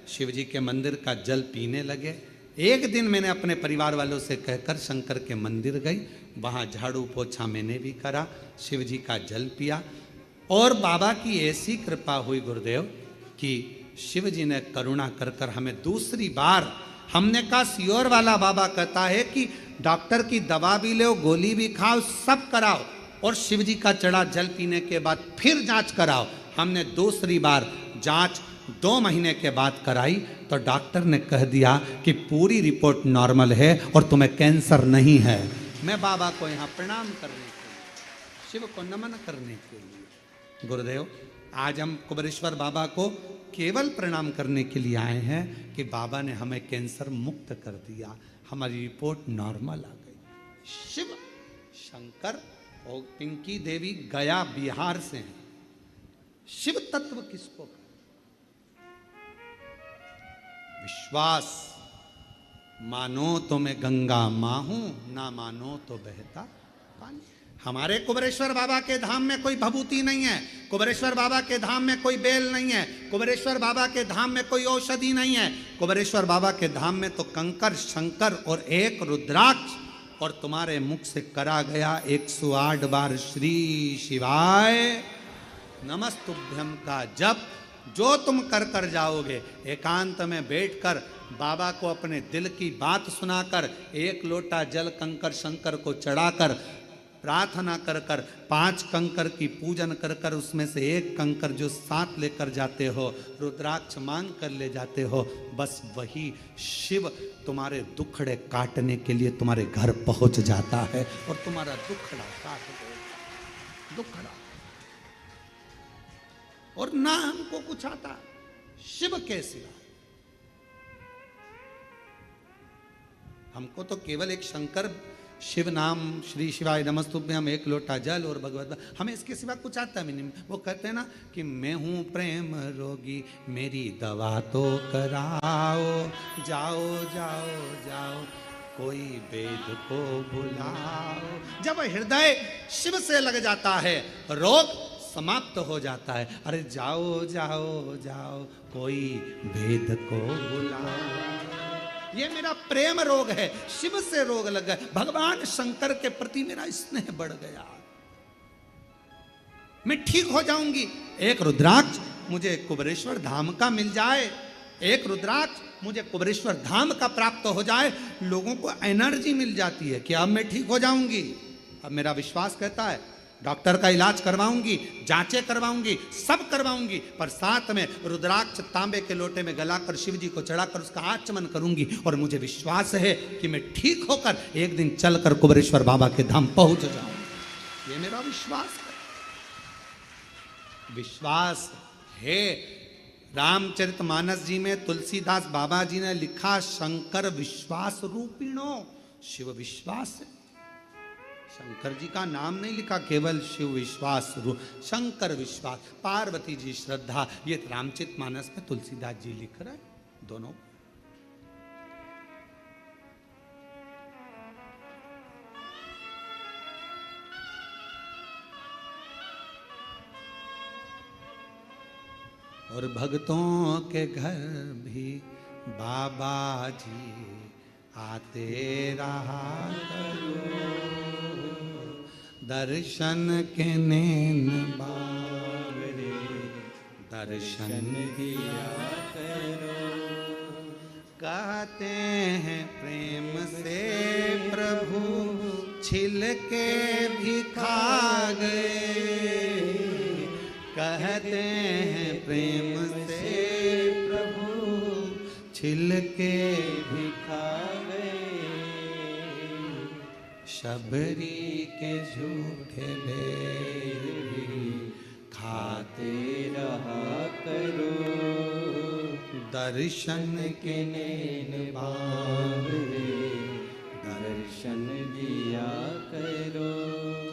शिव जी के मंदिर का जल पीने लगे। एक दिन मैंने अपने परिवार वालों से कहकर शंकर के मंदिर गई, वहाँ झाड़ू पोछा मैंने भी करा, शिव जी का जल पिया, और बाबा की ऐसी कृपा हुई गुरुदेव कि शिव जी ने करुणा कर कर हमें दूसरी बार, हमने कहा सीहोर वाला बाबा कहता है कि डॉक्टर की दवा भी लो, गोली भी खाओ, सब कराओ, और शिव जी का चढ़ा जल पीने के बाद फिर जांच कराओ। हमने दूसरी बार जांच 2 महीने के बाद कराई तो डॉक्टर ने कह दिया कि पूरी रिपोर्ट नॉर्मल है और तुम्हें कैंसर नहीं है। मैं बाबा को यहाँ प्रणाम करने के लिए, शिव को नमन करने के लिए, गुरुदेव आज हम कुबेरेश्वर बाबा को केवल प्रणाम करने के लिए आए हैं कि बाबा ने हमें कैंसर मुक्त कर दिया, हमारी रिपोर्ट नॉर्मल आ गई। शिव शंकर और पिंकी देवी गया बिहार से हैं। शिव तत्व किसको? विश्वास, मानो तो मैं गंगा मां हूं, ना मानो तो बहता पानी। हमारे कुबेरेश्वर बाबा के धाम में कोई भभूति नहीं है, कुबेरेश्वर बाबा के धाम में कोई बेल नहीं है, कुबेरेश्वर बाबा के धाम में कोई औषधि नहीं है। कुबेरेश्वर बाबा के धाम में तो कंकर, शंकर और एक रुद्राक्ष, और तुम्हारे मुख से करा गया 108 बार श्री शिवाय नमस्तुभ्यम का जप, जो तुम कर कर जाओगे। एकांत में बैठकर बाबा को अपने दिल की बात सुनाकर, 1 लोटा जल कंकर शंकर को चढ़ाकर, प्रार्थना कर कर 5 कंकर की पूजन कर कर, उसमें से 1 कंकर जो साथ लेकर जाते हो, रुद्राक्ष मांग कर ले जाते हो, बस वही शिव तुम्हारे दुखड़े काटने के लिए तुम्हारे घर पहुंच जाता है और तुम्हारा दुखड़ा काट देगा। दुखड़ा, और ना हमको कुछ आता शिव के सिवा। हमको तो केवल एक शंकर शिव नाम, श्री शिवाय नमस्तुभ्यम, 1 लोटा जल और भगवत, हमें इसके सिवा कुछ आता भी नहीं। वो कहते हैं ना कि मैं हूं प्रेम रोगी, मेरी दवा तो कराओ, जाओ जाओ जाओ कोई वेद को बुलाओ। जब हृदय शिव से लग जाता है, रोग समाप्त हो जाता है। अरे जाओ जाओ जाओ कोई वेद को बुलाओ। ये मेरा प्रेम रोग है, शिव से रोग लग गया, भगवान शंकर के प्रति मेरा स्नेह बढ़ गया, मैं ठीक हो जाऊंगी। 1 रुद्राक्ष मुझे कुबेरेश्वर धाम का मिल जाए, 1 रुद्राक्ष मुझे कुबेरेश्वर धाम का प्राप्त हो जाए, लोगों को एनर्जी मिल जाती है कि अब मैं ठीक हो जाऊंगी। अब मेरा विश्वास कहता है डॉक्टर का इलाज करवाऊंगी, जांचें करवाऊंगी, सब करवाऊंगी, पर साथ में रुद्राक्ष तांबे के लोटे में गलाकर शिव जी को चढ़ाकर उसका आचमन करूंगी, और मुझे विश्वास है कि मैं ठीक होकर एक दिन चलकर कुबेरेश्वर बाबा के धाम पहुंच जाऊंगी। ये मेरा विश्वास है, विश्वास है। रामचरितमानस जी में तुलसीदास बाबा जी ने लिखा, शंकर विश्वास रूपिणो, शिव विश्वास है। शंकर जी का नाम नहीं लिखा, केवल शिव विश्वास, शंकर विश्वास, पार्वती जी श्रद्धा, ये रामचरितमानस में तुलसीदास जी लिख रहे हैं दोनों। और भक्तों के घर भी बाबा जी आते रहा करो, दर्शन के नैन बावरे दर्शन दिया करो। कहते हैं प्रेम से प्रभु छिल के भी खा गए, कहते हैं प्रेम से प्रभु छिल के भी खा गए, शबरी के झूठे बेर भी खाते रहा करो, दर्शन के नैन बावरे दर्शन दिया करो।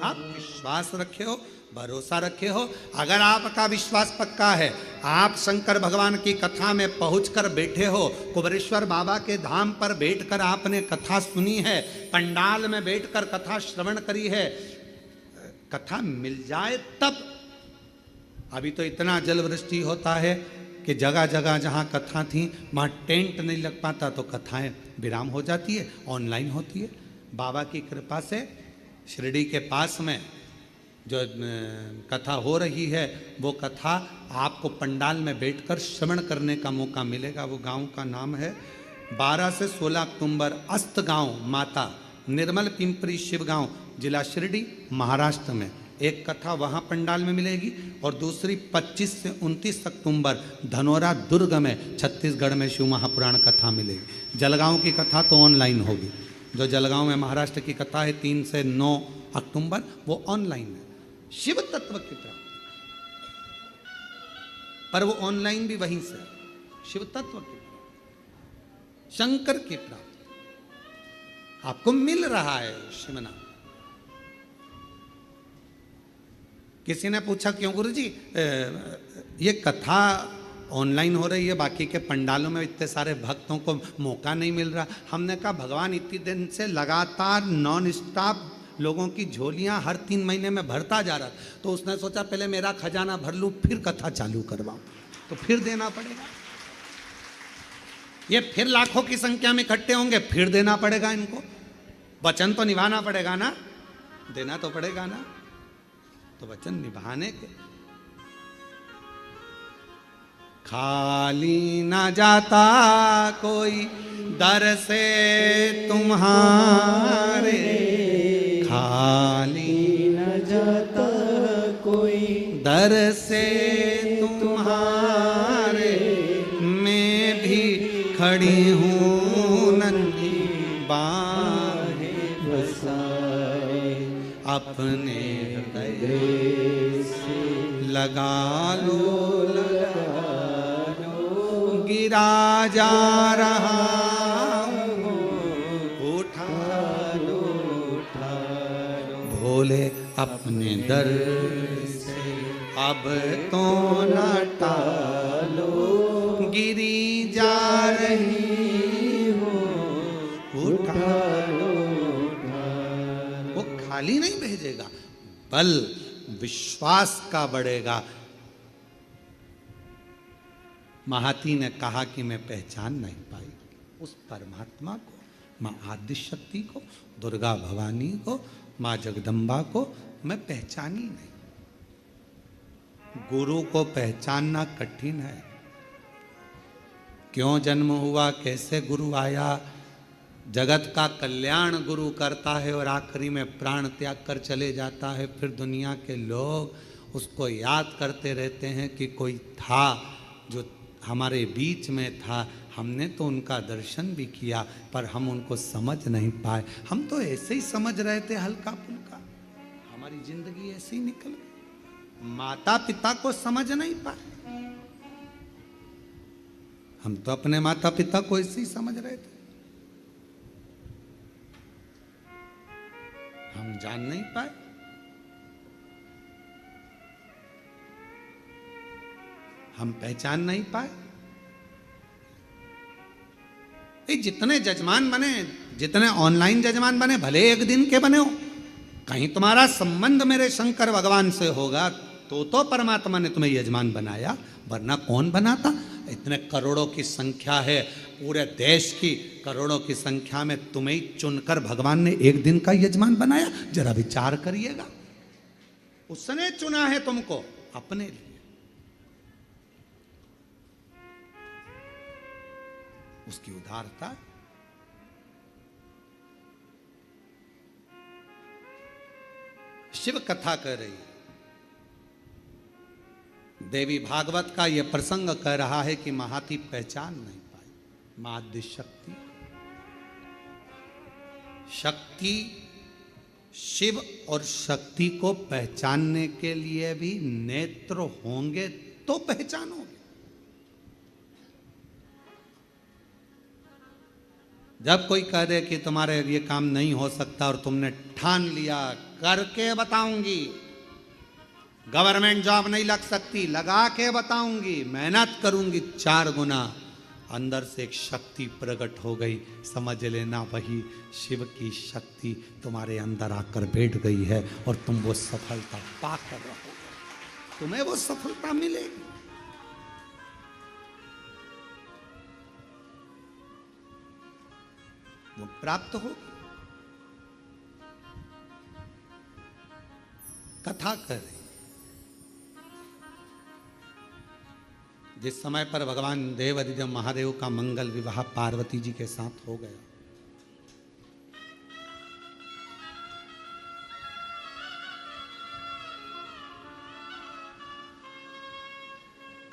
आप विश्वास रखे हो, भरोसा रखे हो। अगर आपका विश्वास पक्का है, आप शंकर भगवान की कथा में पहुंचकर बैठे हो, कुबेरेश्वर बाबा के धाम पर बैठकर आपने कथा सुनी है, पंडाल में बैठकर कथा श्रवण करी है, कथा मिल जाए तब। अभी तो इतना जल वृष्टि होता है कि जगह जगह जहाँ कथा थी वहाँ टेंट नहीं लग पाता, तो कथाएं विराम हो जाती है, ऑनलाइन होती है। बाबा की कृपा से शिरडी के पास में जो कथा हो रही है, वो कथा आपको पंडाल में बैठकर श्रवण करने का मौका मिलेगा। वो गांव का नाम है 12 से 16 अक्टूबर अस्त गांव माता, निर्मल पिंपरी शिव गांव, जिला शिरडी, महाराष्ट्र में। एक कथा वहाँ पंडाल में मिलेगी और दूसरी 25 से 29 अक्टूबर धनोरा दुर्ग में, छत्तीसगढ़ में शिव महापुराण कथा मिलेगी। जलगांव की कथा तो ऑनलाइन होगी। जो जलगांव में महाराष्ट्र की कथा है 3 से 9 अक्टूबर, वो ऑनलाइन है। शिव तत्व की प्राप्ति, पर वो ऑनलाइन भी वहीं से। शिव तत्व की प्राप्ति, शंकर की प्राप्ति आपको मिल रहा है। शिवनाम। किसी ने पूछा क्यों गुरुजी ये कथा ऑनलाइन हो रही है, बाकी के पंडालों में इतने सारे भक्तों को मौका नहीं मिल रहा। हमने कहा भगवान इतनी दिन से लगातार नॉन स्टॉप लोगों की झोलियां हर 3 महीने में भरता जा रहा, तो उसने सोचा पहले मेरा खजाना भर लूं फिर कथा चालू करवाऊं, तो फिर देना पड़ेगा। ये फिर लाखों की संख्या में इकट्ठे होंगे, फिर देना पड़ेगा इनको। वचन तो निभाना पड़ेगा ना, देना तो पड़ेगा ना, तो वचन निभाने के। खाली ना जाता कोई दर से तुम्हारे, खाली न जाता कोई दर से तुम्हारे, मैं भी खड़ी हूँ नन्ही बाहें बसाए, अपने हृदय से लगा लो, लगा लो, गिरा जा रहा हूँ, उठा लो, उठा लो, भोले अपने दर से अब तो न टालो, गिरी जा रही हो, उठा लो। वो खाली नहीं भेजेगा, बल विश्वास का बढ़ेगा। महाती ने कहा कि मैं पहचान नहीं पाई उस परमात्मा को, माँ आदि शक्ति को, दुर्गा भवानी को, माँ जगदम्बा को मैं पहचानी नहीं। गुरु को पहचानना कठिन है। क्यों जन्म हुआ, कैसे गुरु आया, जगत का कल्याण गुरु करता है और आखिरी में प्राण त्याग कर चले जाता है। फिर दुनिया के लोग उसको याद करते रहते हैं कि कोई था जो हमारे बीच में था, हमने तो उनका दर्शन भी किया पर हम उनको समझ नहीं पाए। हम तो ऐसे ही समझ रहे थे हल्का फुल्का, हमारी जिंदगी ऐसे ही निकल गई। माता पिता को समझ नहीं पाए, हम तो अपने माता पिता को ऐसे ही समझ रहे थे, हम जान नहीं पाए। हम पहचान नहीं पाए। ये जितने जजमान बने, जितने ऑनलाइन जजमान बने, भले एक दिन के बने हो, कहीं तुम्हारा संबंध मेरे शंकर भगवान से होगा तो परमात्मा ने तुम्हें यजमान बनाया, वरना कौन बनाता। इतने करोड़ों की संख्या है, पूरे देश की करोड़ों की संख्या में तुम्हें ही चुनकर भगवान ने एक दिन का यजमान बनाया। जरा विचार करिएगा, उसने चुना है तुमको अपने लिए। उसकी उदारता। शिव कथा कर रही है, देवी भागवत का यह प्रसंग कह रहा है कि महाती पहचान नहीं पाई माध्य शक्ति। शक्ति, शिव और शक्ति को पहचानने के लिए भी नेत्र होंगे तो पहचानोगे। जब कोई कह दे कि तुम्हारे ये काम नहीं हो सकता और तुमने ठान लिया करके बताऊंगी, गवर्नमेंट जॉब नहीं लग सकती, लगा के बताऊंगी, मेहनत करूंगी 4 गुना, अंदर से एक शक्ति प्रकट हो गई, समझ लेना वही शिव की शक्ति तुम्हारे अंदर आकर बैठ गई है और तुम वो सफलता पाकर रहोगे, तुम्हें वो सफलता मिलेगी। वो प्राप्त हो। कथा कर रही, जिस समय पर भगवान देवाधिदेव महादेव का मंगल विवाह पार्वती जी के साथ हो गया,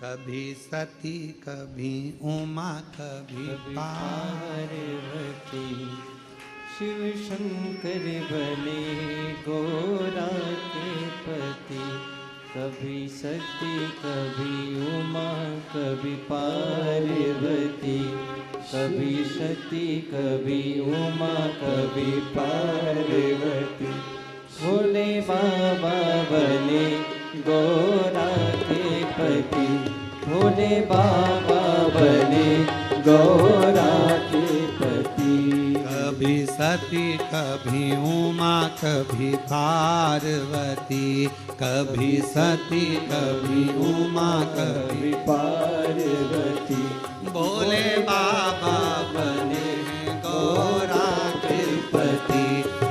कभी सती कभी उमा कभी पार्वती, शिव शंकर बने गौरा के पति। कभी सती कभी उमा कभी पार्वती, कभी सती कभी उमा कभी पार्वती। भोले बाबा बने गौरा के पति, भोले बाबा बने गौरा के पति। कभी सती कभी उमा कभी पार्वती, कभी सती कभी उमा कभी पार्वती। भोले बाबा बने गौरा के पति,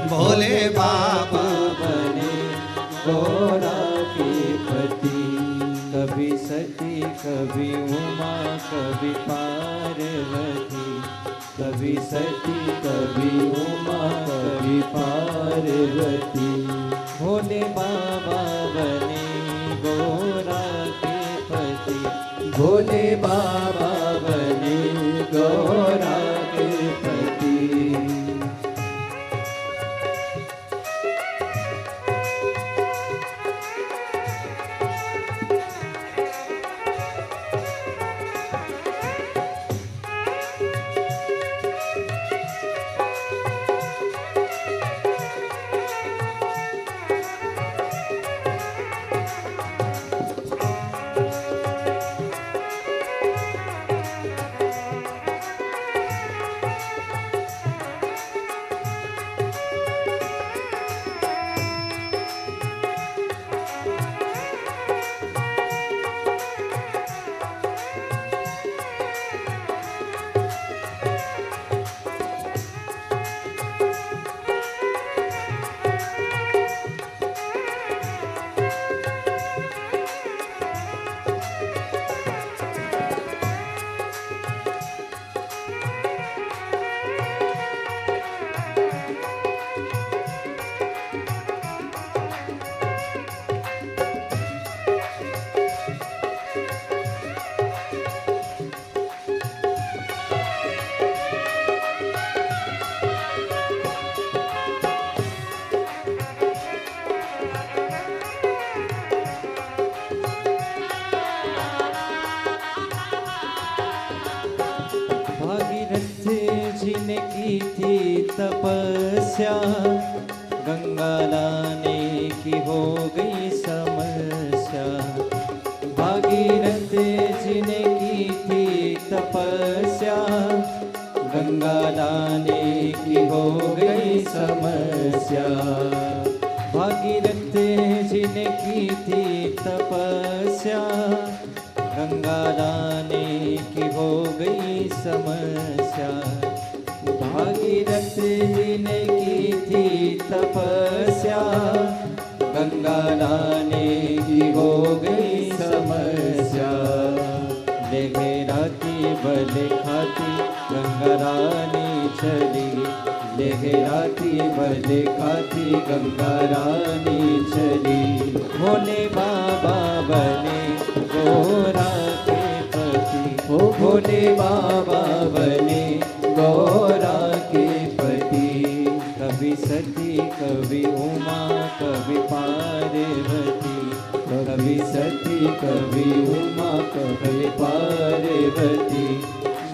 भोले बाबा बने गौरा के पति। कभी सती कभी उमा कभी पार्वती, कभी सती कभी उमा कभी पार्वती। भोले बाबा बने गौरा के पति, भोले बाबा बने गौरा के पति। की थी तपस्या, गंगा लाने की हो गई समस्या। भागीरथ जी ने की थी तपस्या, गंगा लाने की हो गई समस्या। भागीरथ जी ने की थी तपस्या, गंगा लाने की हो गई समस्या। भागीरथ जी ने की थी तपस्या, गंगा लाने की हो गई समस्या। लहराती बल खाती गंगा रानी चली, लहराती बल खाती गंगा रानी चली। भोले बाबा बने गोरा के पति, ओ भोले बाबा बने गौरा के पति। कभी सती कभी उमा कभी पार्वती, कभी सती कभी उमा कभी पार्वती।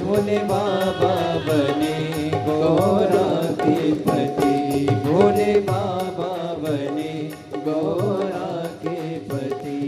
भोले बाबा बने गौरा के पति, भोले बाबा बने गौरा के पति।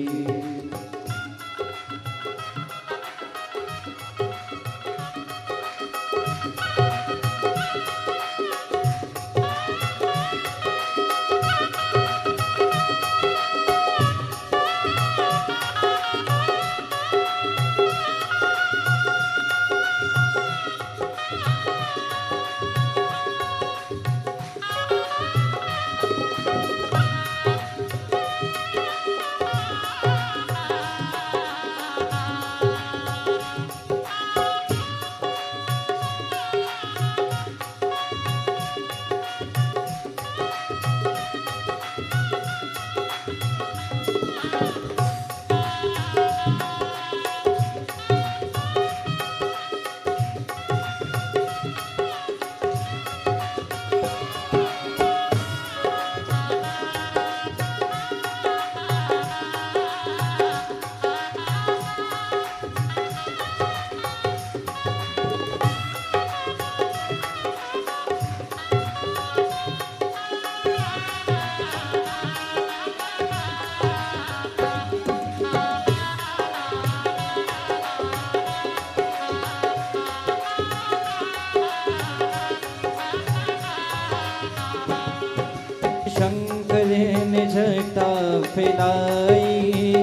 शंकर ने जटा फैलाई,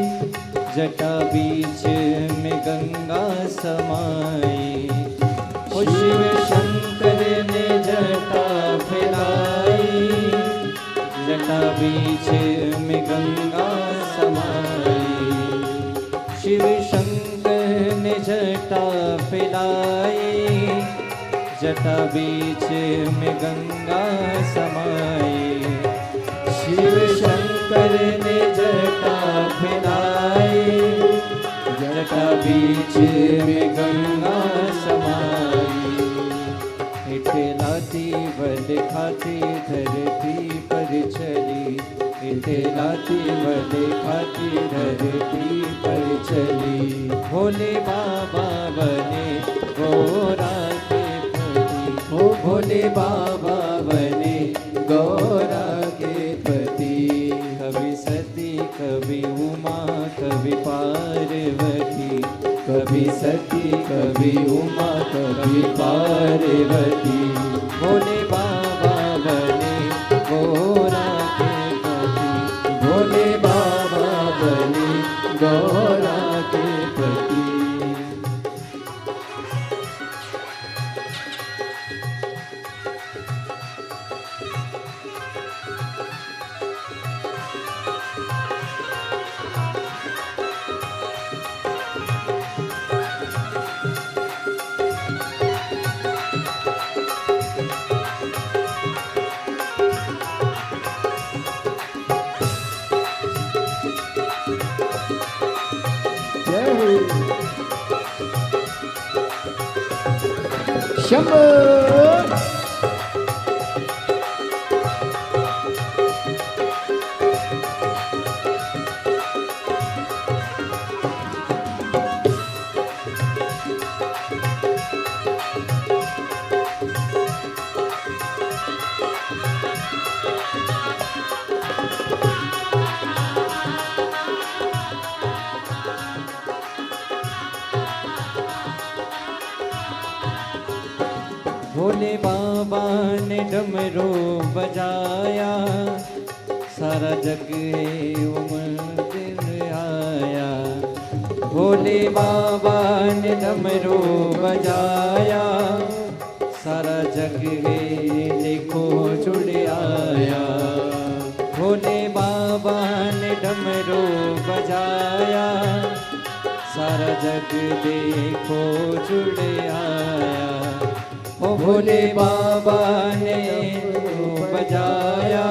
जटा बीच में गंगा समाई। ओ शिव शंकर ने जटा फैलाई, जटा बीच में गंगा समाई। शिव शंकर ने जटा फैलाई, जटा बीच में गंगा समाई। शिव शंकर ने जटा फैलाई, जटा बीच में गंगा समाई। इठलाती बल खाती धरती पर चली, इठलाती बल खाती धरती पर चली। भोले बाबा बने गौरा के पति, ओ भोले बाबा बने गौरा के पति। कभी सती कभी उमा कभी पार्वती, कभी सती कभी उमा कभी पार्वती। भोले बाबा बने गौरा के पति, भोले बाबा बने गौरा के पति। शंभो भोले बाबा ने डमरू बजाया, सारा जग है उमड़ आया। भोले बाबा ने डमरू बजाया, सारा जग में देखो जुड़ आया। भोले बाबा ने डमरू बजाया, सारा जग देखो जुड़ आया। ओ भोले बाबा ने बजाया,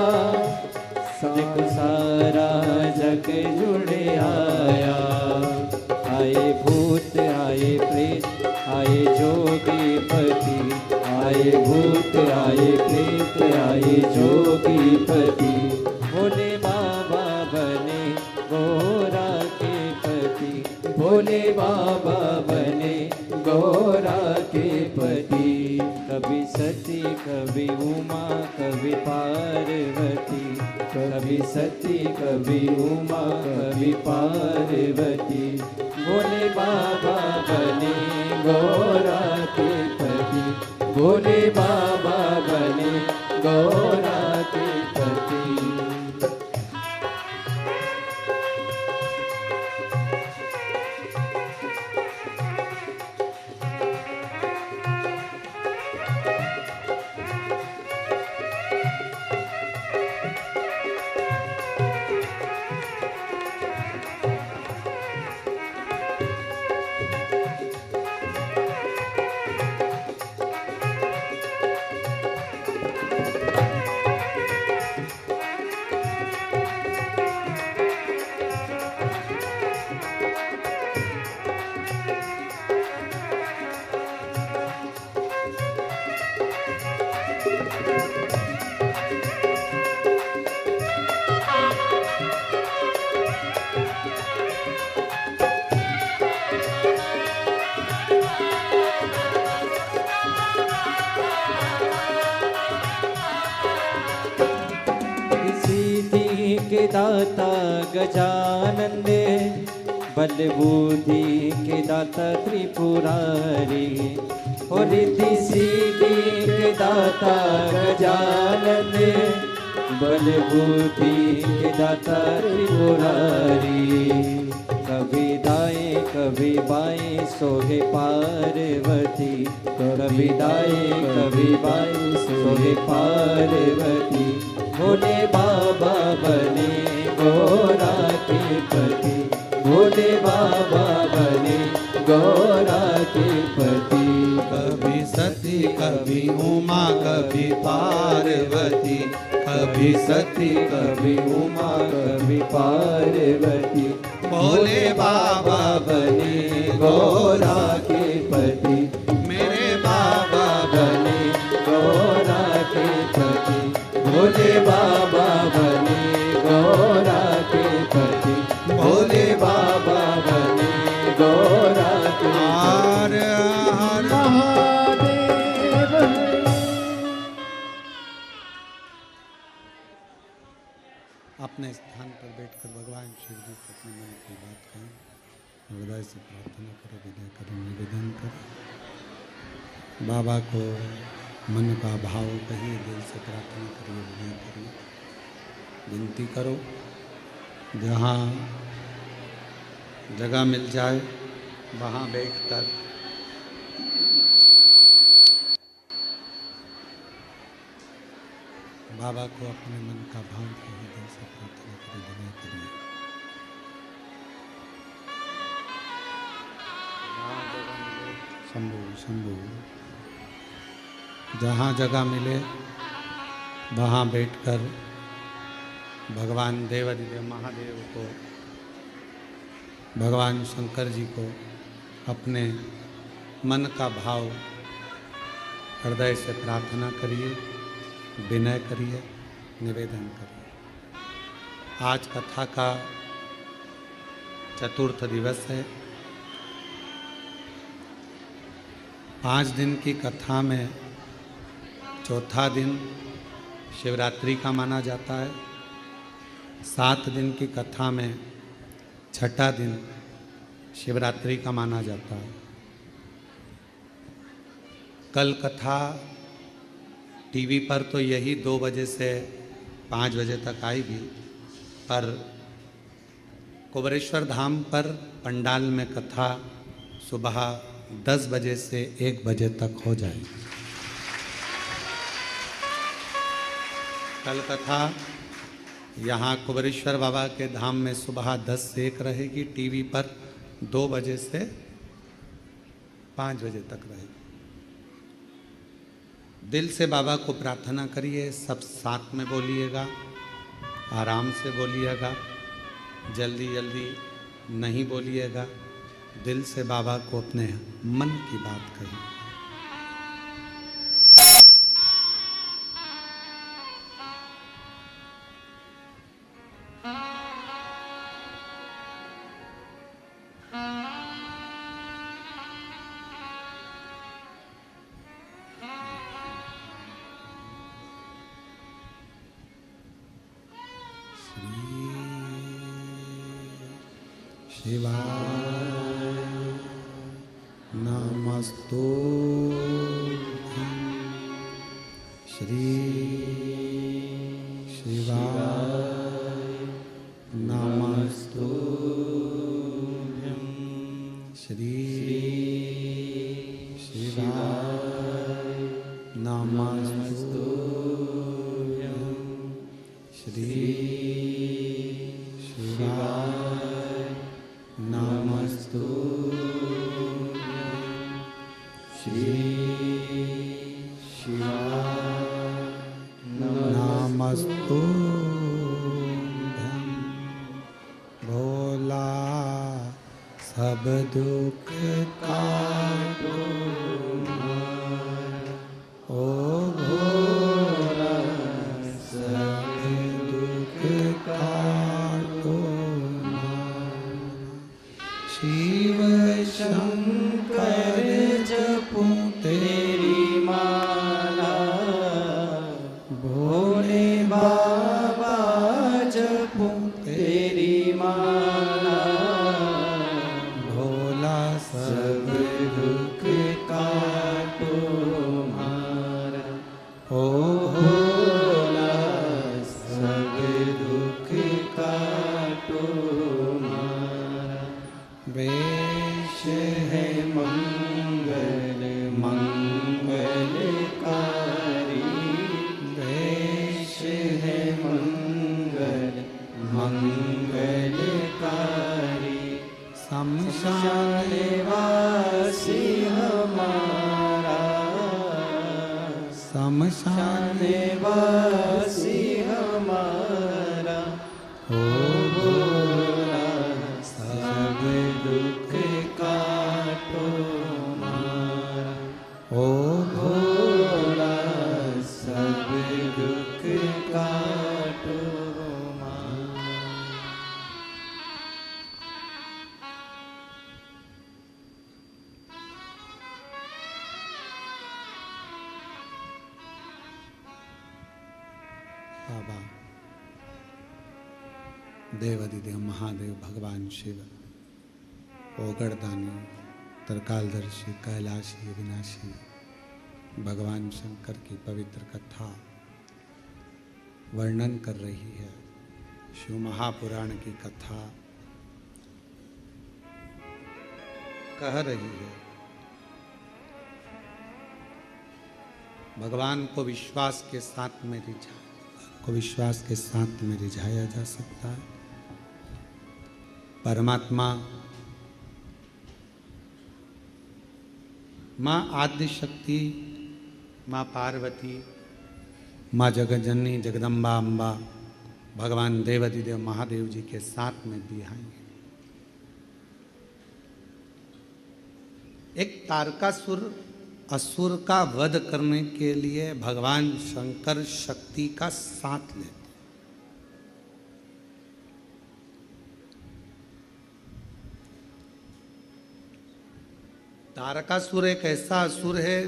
देखो सारा जग जुड़ आया। आए भूत आए प्रेत आए जोगी पति, आए भूत आए प्रेत आए जोगी पति। भोले बाबा बने गोरा के पति, भोले बाबा बने गोरा के पति। कभी सती कभी उमा कभी पार्वती, कभी सती कभी उमा कभी पार्वती। भोले बाबा बने गोरा के पति, भोले बाबा बने गोरा के पति। के दाता गजानन, बल बुद्धि के दाता त्रिपुरारी। और रिद्धि सिद्धि के दाता गजानन, बल बुद्धि के दाता त्रिपुरारी। कभी दाएं कभी बाएं सोहे पार्वती, कभी दाएं कभी बाएं सोहे पार्वती। भोले बाबा बने गोरा के पति, भोले बाबा बने गोरा के पति। कभी सती कभी उमा कभी पार्वती, कभी सती कभी उमा कभी पार्वती। भोले बाबा बने गोरा के पति, मेरे बाबा बने गोरा के पति। भोले बाबा बने गोरा के पति, भोले बाबा बने गोरा के हर हर महादेव। अपने स्थान पर बैठकर भगवान शिव जी से अपने मन की बात कहें, हृदय से प्रार्थना करें, विनय करें, निवेदन करें। बाबा को मन का भाव कहिए, दिल से प्रार्थना करिए, विनय करिए, विनती करो। जहाँ जगह मिल जाए वहाँ बैठकर बाबा को अपने मन का भाव कहिए, दिल से प्रार्थना करिए, विनय करिए। शंभु शंभु, जहाँ जगह मिले वहाँ बैठकर भगवान देवाधिदेव महादेव को, भगवान शंकर जी को अपने मन का भाव हृदय से प्रार्थना करिए, विनय करिए, निवेदन करिए। आज कथा का चतुर्थ दिवस है। 5 दिन की कथा में चौथा दिन शिवरात्रि का माना जाता है। 7 दिन की कथा में छठा दिन शिवरात्रि का माना जाता है। कल कथा टीवी पर तो यही 2 बजे से 5 बजे तक आएगी, पर कुबेरेश्वर धाम पर पंडाल में कथा सुबह 10 बजे से 1 बजे तक हो जाएगी। कल कथा यहाँ कुबेरेश्वर बाबा के धाम में सुबह 10 से 1 रहेगी, टीवी पर 2 बजे से 5 बजे तक रहेगी। दिल से बाबा को प्रार्थना करिए, सब साथ में बोलिएगा, आराम से बोलिएगा, जल्दी जल्दी नहीं बोलिएगा। दिल से बाबा को अपने मन की बात कहिए। शिवाय नमस्तु श्री शिवाय नमस्तु श्री शिवाय नमस्तु श्री शिवाय नमस्तु श्री शिवाय नमस्तु भोला सब दुख काटो ओ भोला सब दुख काटो शिव शंकर जपूं तेरी माला भोले बाबा जपूं तेरी माला भोला सब दुख काटो मारा ओ भोला सब दुख काटो मारा। वेश है मंगल मंगलकारी वेश है मंगल मंगलकारी शमशान वासी हमारा शमशान वासी हमारा ओ भोला सब दुख काटो मारा ओ भोला सब दुख काटो मारा। बाबा देवाधिदेव महादेव भगवान शिव ओगड़दानी तरकालदर्शी कैलाशी अविनाशी भगवान शंकर की पवित्र कथा वर्णन कर रही है। शिव महापुराण की कथा कह रही है भगवान को विश्वास के साथ में रिझाया जा सकता है। परमात्मा माँ आद्य शक्ति, माँ पार्वती, माँ जगज्जननी जगदम्बा अम्बा भगवान देवाधिदेव महादेव जी के साथ में भी आएंगे। एक तारकासुर असुर का वध करने के लिए भगवान शंकर शक्ति का साथ लेते। तारकासुर एक ऐसा असुर है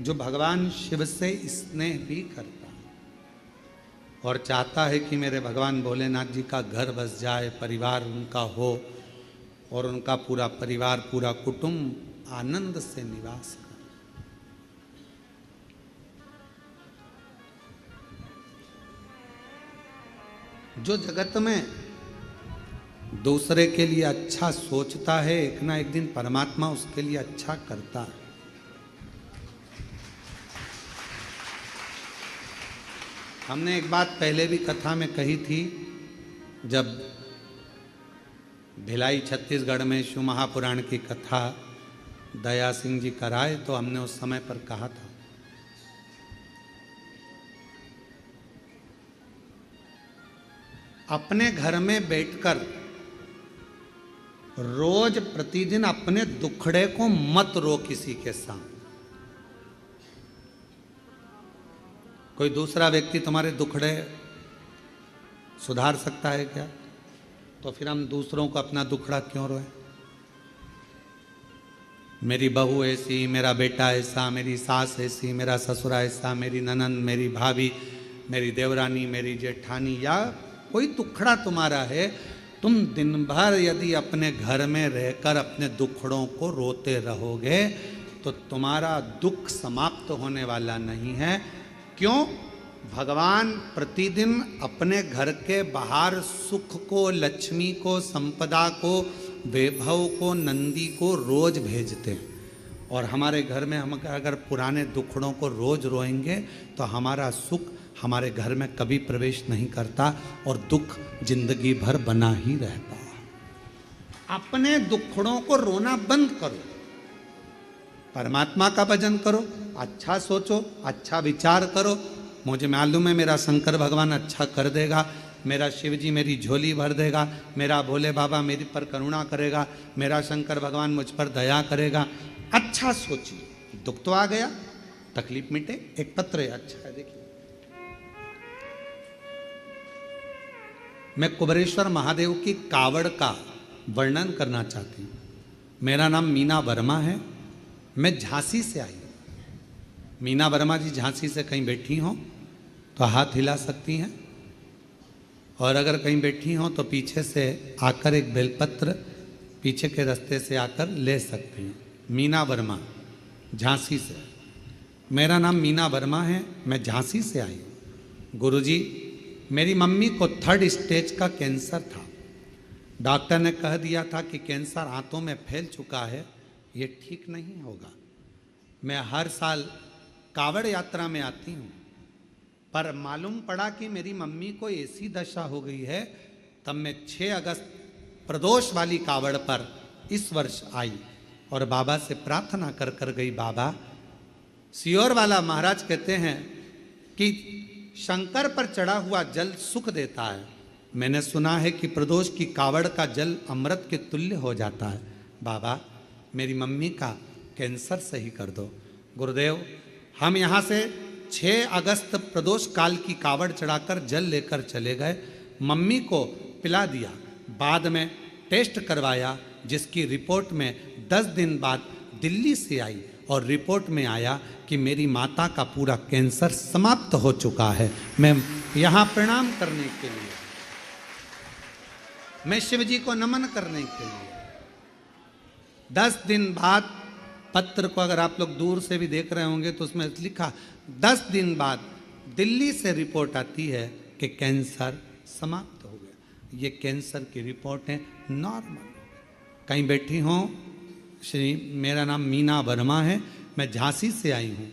जो भगवान शिव से स्नेह भी करता है और चाहता है कि मेरे भगवान भोलेनाथ जी का घर बस जाए, परिवार उनका हो और उनका पूरा परिवार, पूरा कुटुंब आनंद से निवास करे। जो जगत में दूसरे के लिए अच्छा सोचता है, एक ना एक दिन परमात्मा उसके लिए अच्छा करता है। हमने एक बात पहले भी कथा में कही थी, जब भिलाई छत्तीसगढ़ में शिव महापुराण की कथा दया सिंह जी कराए, तो हमने उस समय पर कहा था अपने घर में बैठकर रोज प्रतिदिन अपने दुखड़े को मत रो किसी के साथ। कोई दूसरा व्यक्ति तुम्हारे दुखड़े सुधार सकता है क्या? तो फिर हम दूसरों को अपना दुखड़ा क्यों रोएं? मेरी बहू ऐसी, मेरा बेटा ऐसा, मेरी सास ऐसी, मेरा ससुरा ऐसा, मेरी ननंद, मेरी भाभी, मेरी देवरानी, मेरी जेठानी, या कोई दुखड़ा तुम्हारा है, तुम दिन भर यदि अपने घर में रहकर अपने दुखड़ों को रोते रहोगे तो तुम्हारा दुख समाप्त होने वाला नहीं है। क्यों? भगवान प्रतिदिन अपने घर के बाहर सुख को, लक्ष्मी को, संपदा को, वैभव को, नंदी को रोज भेजते हैं। और हमारे घर में हम अगर पुराने दुखड़ों को रोज रोएंगे तो हमारा सुख हमारे घर में कभी प्रवेश नहीं करता और दुख जिंदगी भर बना ही रहता। अपने दुखड़ों को रोना बंद करो, परमात्मा का भजन करो, अच्छा सोचो, अच्छा विचार करो। मुझे मालूम है मेरा शंकर भगवान अच्छा कर देगा, मेरा शिव जी मेरी झोली भर देगा, मेरा भोले बाबा मेरी पर करुणा करेगा, मेरा शंकर भगवान मुझ पर दया करेगा। अच्छा सोचिए, दुख तो आ गया, तकलीफ मिटे, एक पत्र है, अच्छा है। देखिए, मैं कुबेरेश्वर महादेव की कावड़ का वर्णन करना चाहती हूँ। मेरा नाम मीना वर्मा है, मैं झांसी से आई हूँ। मीना वर्मा जी झांसी से कहीं बैठी हों तो हाथ हिला सकती हैं, और अगर कहीं बैठी हों तो पीछे से आकर एक बेलपत्र पीछे के रास्ते से आकर ले सकती हैं। मीना वर्मा, झांसी से। मेरा नाम मीना वर्मा है, मैं झांसी से आई हूँ। गुरुजी, मेरी मम्मी को 3rd स्टेज का कैंसर था। डॉक्टर ने कह दिया था कि कैंसर आंतों में फैल चुका है, ये ठीक नहीं होगा। मैं हर साल कावड़ यात्रा में आती हूँ, पर मालूम पड़ा कि मेरी मम्मी को ऐसी दशा हो गई है। तब मैं 6 अगस्त प्रदोष वाली कावड़ पर इस वर्ष आई और बाबा से प्रार्थना कर कर गई। बाबा, सियोर वाला महाराज कहते हैं कि शंकर पर चढ़ा हुआ जल सुख देता है। मैंने सुना है कि प्रदोष की कावड़ का जल अमृत के तुल्य हो जाता है। बाबा, मेरी मम्मी का कैंसर सही कर दो। गुरुदेव, हम यहाँ से 6 अगस्त प्रदोष काल की कावड़ चढ़ाकर जल लेकर चले गए, मम्मी को पिला दिया, बाद में टेस्ट करवाया, जिसकी रिपोर्ट में 10 दिन बाद दिल्ली से आई और रिपोर्ट में आया कि मेरी माता का पूरा कैंसर समाप्त हो चुका है। मैं यहाँ प्रणाम करने के लिए, मैं शिव जी को नमन करने के लिए 10 दिन बाद, पत्र को अगर आप लोग दूर से भी देख रहे होंगे तो उसमें लिखा 10 दिन बाद दिल्ली से रिपोर्ट आती है कि कैंसर समाप्त हो गया। ये कैंसर की रिपोर्ट है, नॉर्मल। कहीं बैठी हों, श्री, मेरा नाम मीना वर्मा है, मैं झांसी से आई हूँ,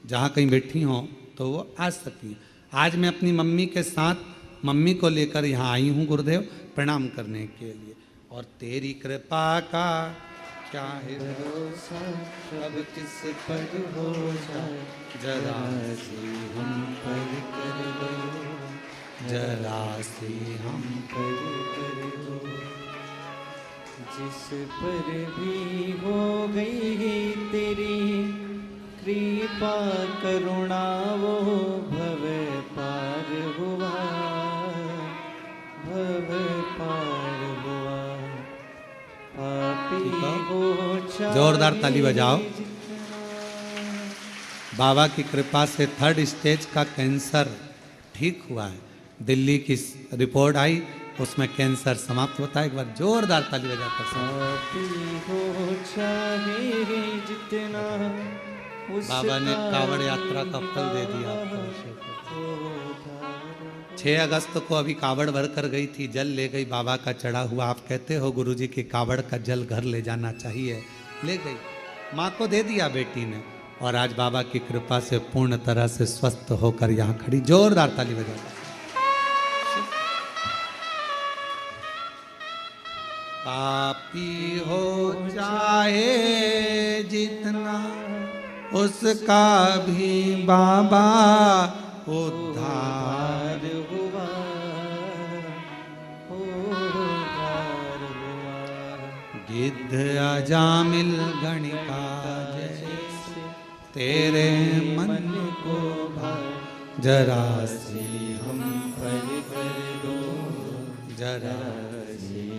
जहाँ कहीं बैठी हों तो वो आ सकती हैं। आज मैं अपनी मम्मी के साथ मम्मी को लेकर यहाँ आई हूँ गुरुदेव, प्रणाम करने के लिए। और तेरी कृपा का क्या है भरोसा, अब किस पर हो जाए, जरा सी हम पर कर दो, जरा सी हम पर कर दो। जिस पर भी हो गई तेरी कृपा करुणा, वो भव पार हुआ, भव पार हुआ। जोरदार ताली बजाओ। बाबा की कृपा से 3rd स्टेज का कैंसर ठीक हुआ है। दिल्ली की रिपोर्ट आई, उसमें कैंसर समाप्त होता है। एक बार जोरदार ताली बजाकर हो चाहे जितना बाबा ने कावड़ यात्रा का फल दे दिया आपको। 6 अगस्त को अभी कावड़ भर कर गई थी, जल ले गई बाबा का चढ़ा हुआ। आप कहते हो गुरुजी की कावड़ का जल घर ले जाना चाहिए, ले गई, माँ को दे दिया बेटी ने, और आज बाबा की कृपा से पूर्ण तरह से स्वस्थ होकर यहाँ खड़ी। जोरदार ताली बजा। पापी हो चाहे जितना, उसका भी बाबा उद्धार हुआ, उद्धार हुआ। गिद्ध अजामिल गणिका जैसे तेरे मन को भाए, जरा सी हम पर कर दो, जरा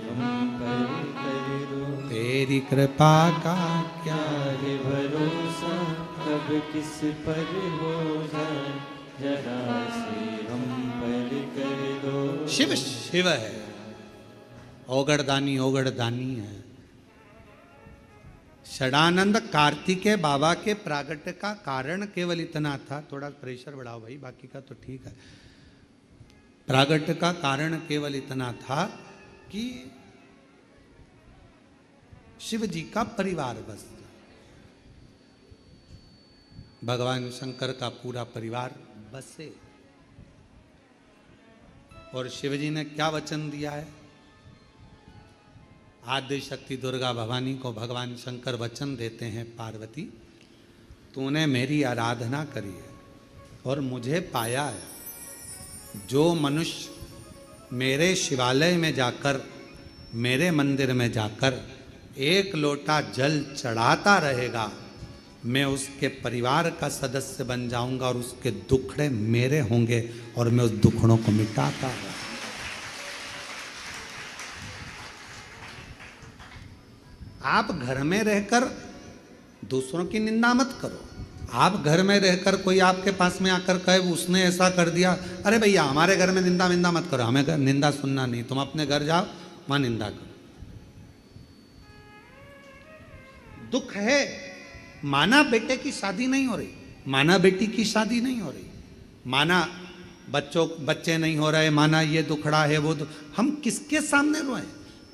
हम पर कर दो। तेरी कृपा का क्या है भरोसा, कब किस पर हो जाए, जरा से हम पर कर दो। शिव शिव है, ओगड़दानी ओगड़दानी है। षडानंद कार्तिकेय बाबा के प्रागट्य का कारण केवल इतना था, थोड़ा प्रेशर बढ़ाओ भाई, बाकी का तो ठीक है। प्रागट्य का कारण केवल इतना था कि शिव जी का परिवार बस, भगवान शंकर का पूरा परिवार बसे। और शिव जी ने क्या वचन दिया है? आद्य शक्ति दुर्गा भवानी को भगवान शंकर वचन देते हैं, पार्वती तूने मेरी आराधना करी है और मुझे पाया है। जो मनुष्य मेरे शिवालय में जाकर, मेरे मंदिर में जाकर एक लोटा जल चढ़ाता रहेगा, मैं उसके परिवार का सदस्य बन जाऊंगा और उसके दुखड़े मेरे होंगे और मैं उस दुखड़ों को मिटाता रहूंगा। आप घर में रहकर दूसरों की निंदा मत करो। आप घर में रहकर कोई आपके पास में आकर कहे उसने ऐसा कर दिया, अरे भैया हमारे घर में निंदा विंदा मत करो, हमें निंदा सुनना नहीं। तुम अपने घर जाओ, वहां निंदा करो। दुख है, माना बेटे की शादी नहीं हो रही, माना बेटी की शादी नहीं हो रही, माना बच्चे नहीं हो रहे, माना ये दुखड़ा है वो हम किसके सामने रोए?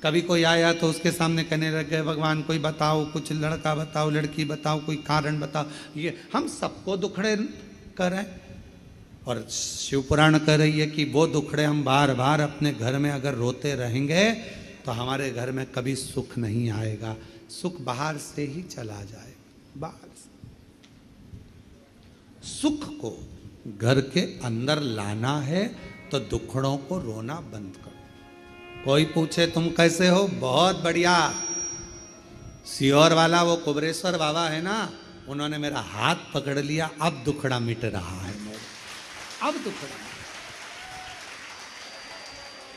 कभी कोई आया तो उसके सामने कहने लग गए भगवान कोई बताओ, कुछ लड़का बताओ, लड़की बताओ, कोई कारण बताओ। ये हम सबको दुखड़े कर रहे हैं। और शिव पुराण कह रही है कि वो दुखड़े हम बार बार अपने घर में अगर रोते रहेंगे तो हमारे घर में कभी सुख नहीं आएगा। सुख बाहर से ही चला जाए, बाहर से। सुख को घर के अंदर लाना है तो दुखड़ों को रोना बंद करो। कोई पूछे तुम कैसे हो? बहुत बढ़िया। सीहोर वाला वो कुबरेश्वर बाबा है ना, उन्होंने मेरा हाथ पकड़ लिया, अब दुखड़ा मिट रहा है मेरा, अब दुखड़ा।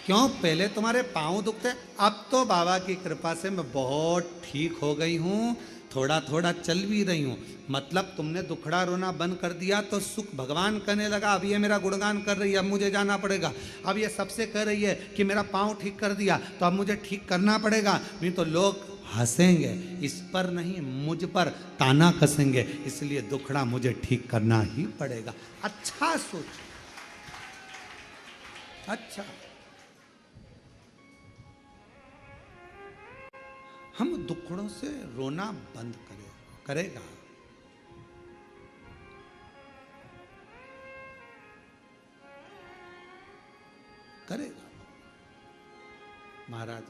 क्यों? पहले तुम्हारे पांव दुखते, अब तो बाबा की कृपा से मैं बहुत ठीक हो गई हूं, थोड़ा थोड़ा चल भी रही हूं। मतलब तुमने दुखड़ा रोना बंद कर दिया तो सुख भगवान कहने लगा अब ये मेरा गुणगान कर रही है, अब मुझे जाना पड़ेगा। अब ये सबसे कह रही है कि मेरा पाँव ठीक कर दिया तो अब मुझे ठीक करना पड़ेगा, नहीं तो लोग हंसेंगे। इस पर नहीं, मुझ पर ताना कसेंगे, इसलिए दुखड़ा मुझे ठीक करना ही पड़ेगा। अच्छा सोच, अच्छा। हम दुखड़ों से रोना बंद करेगा। करेगा महाराज।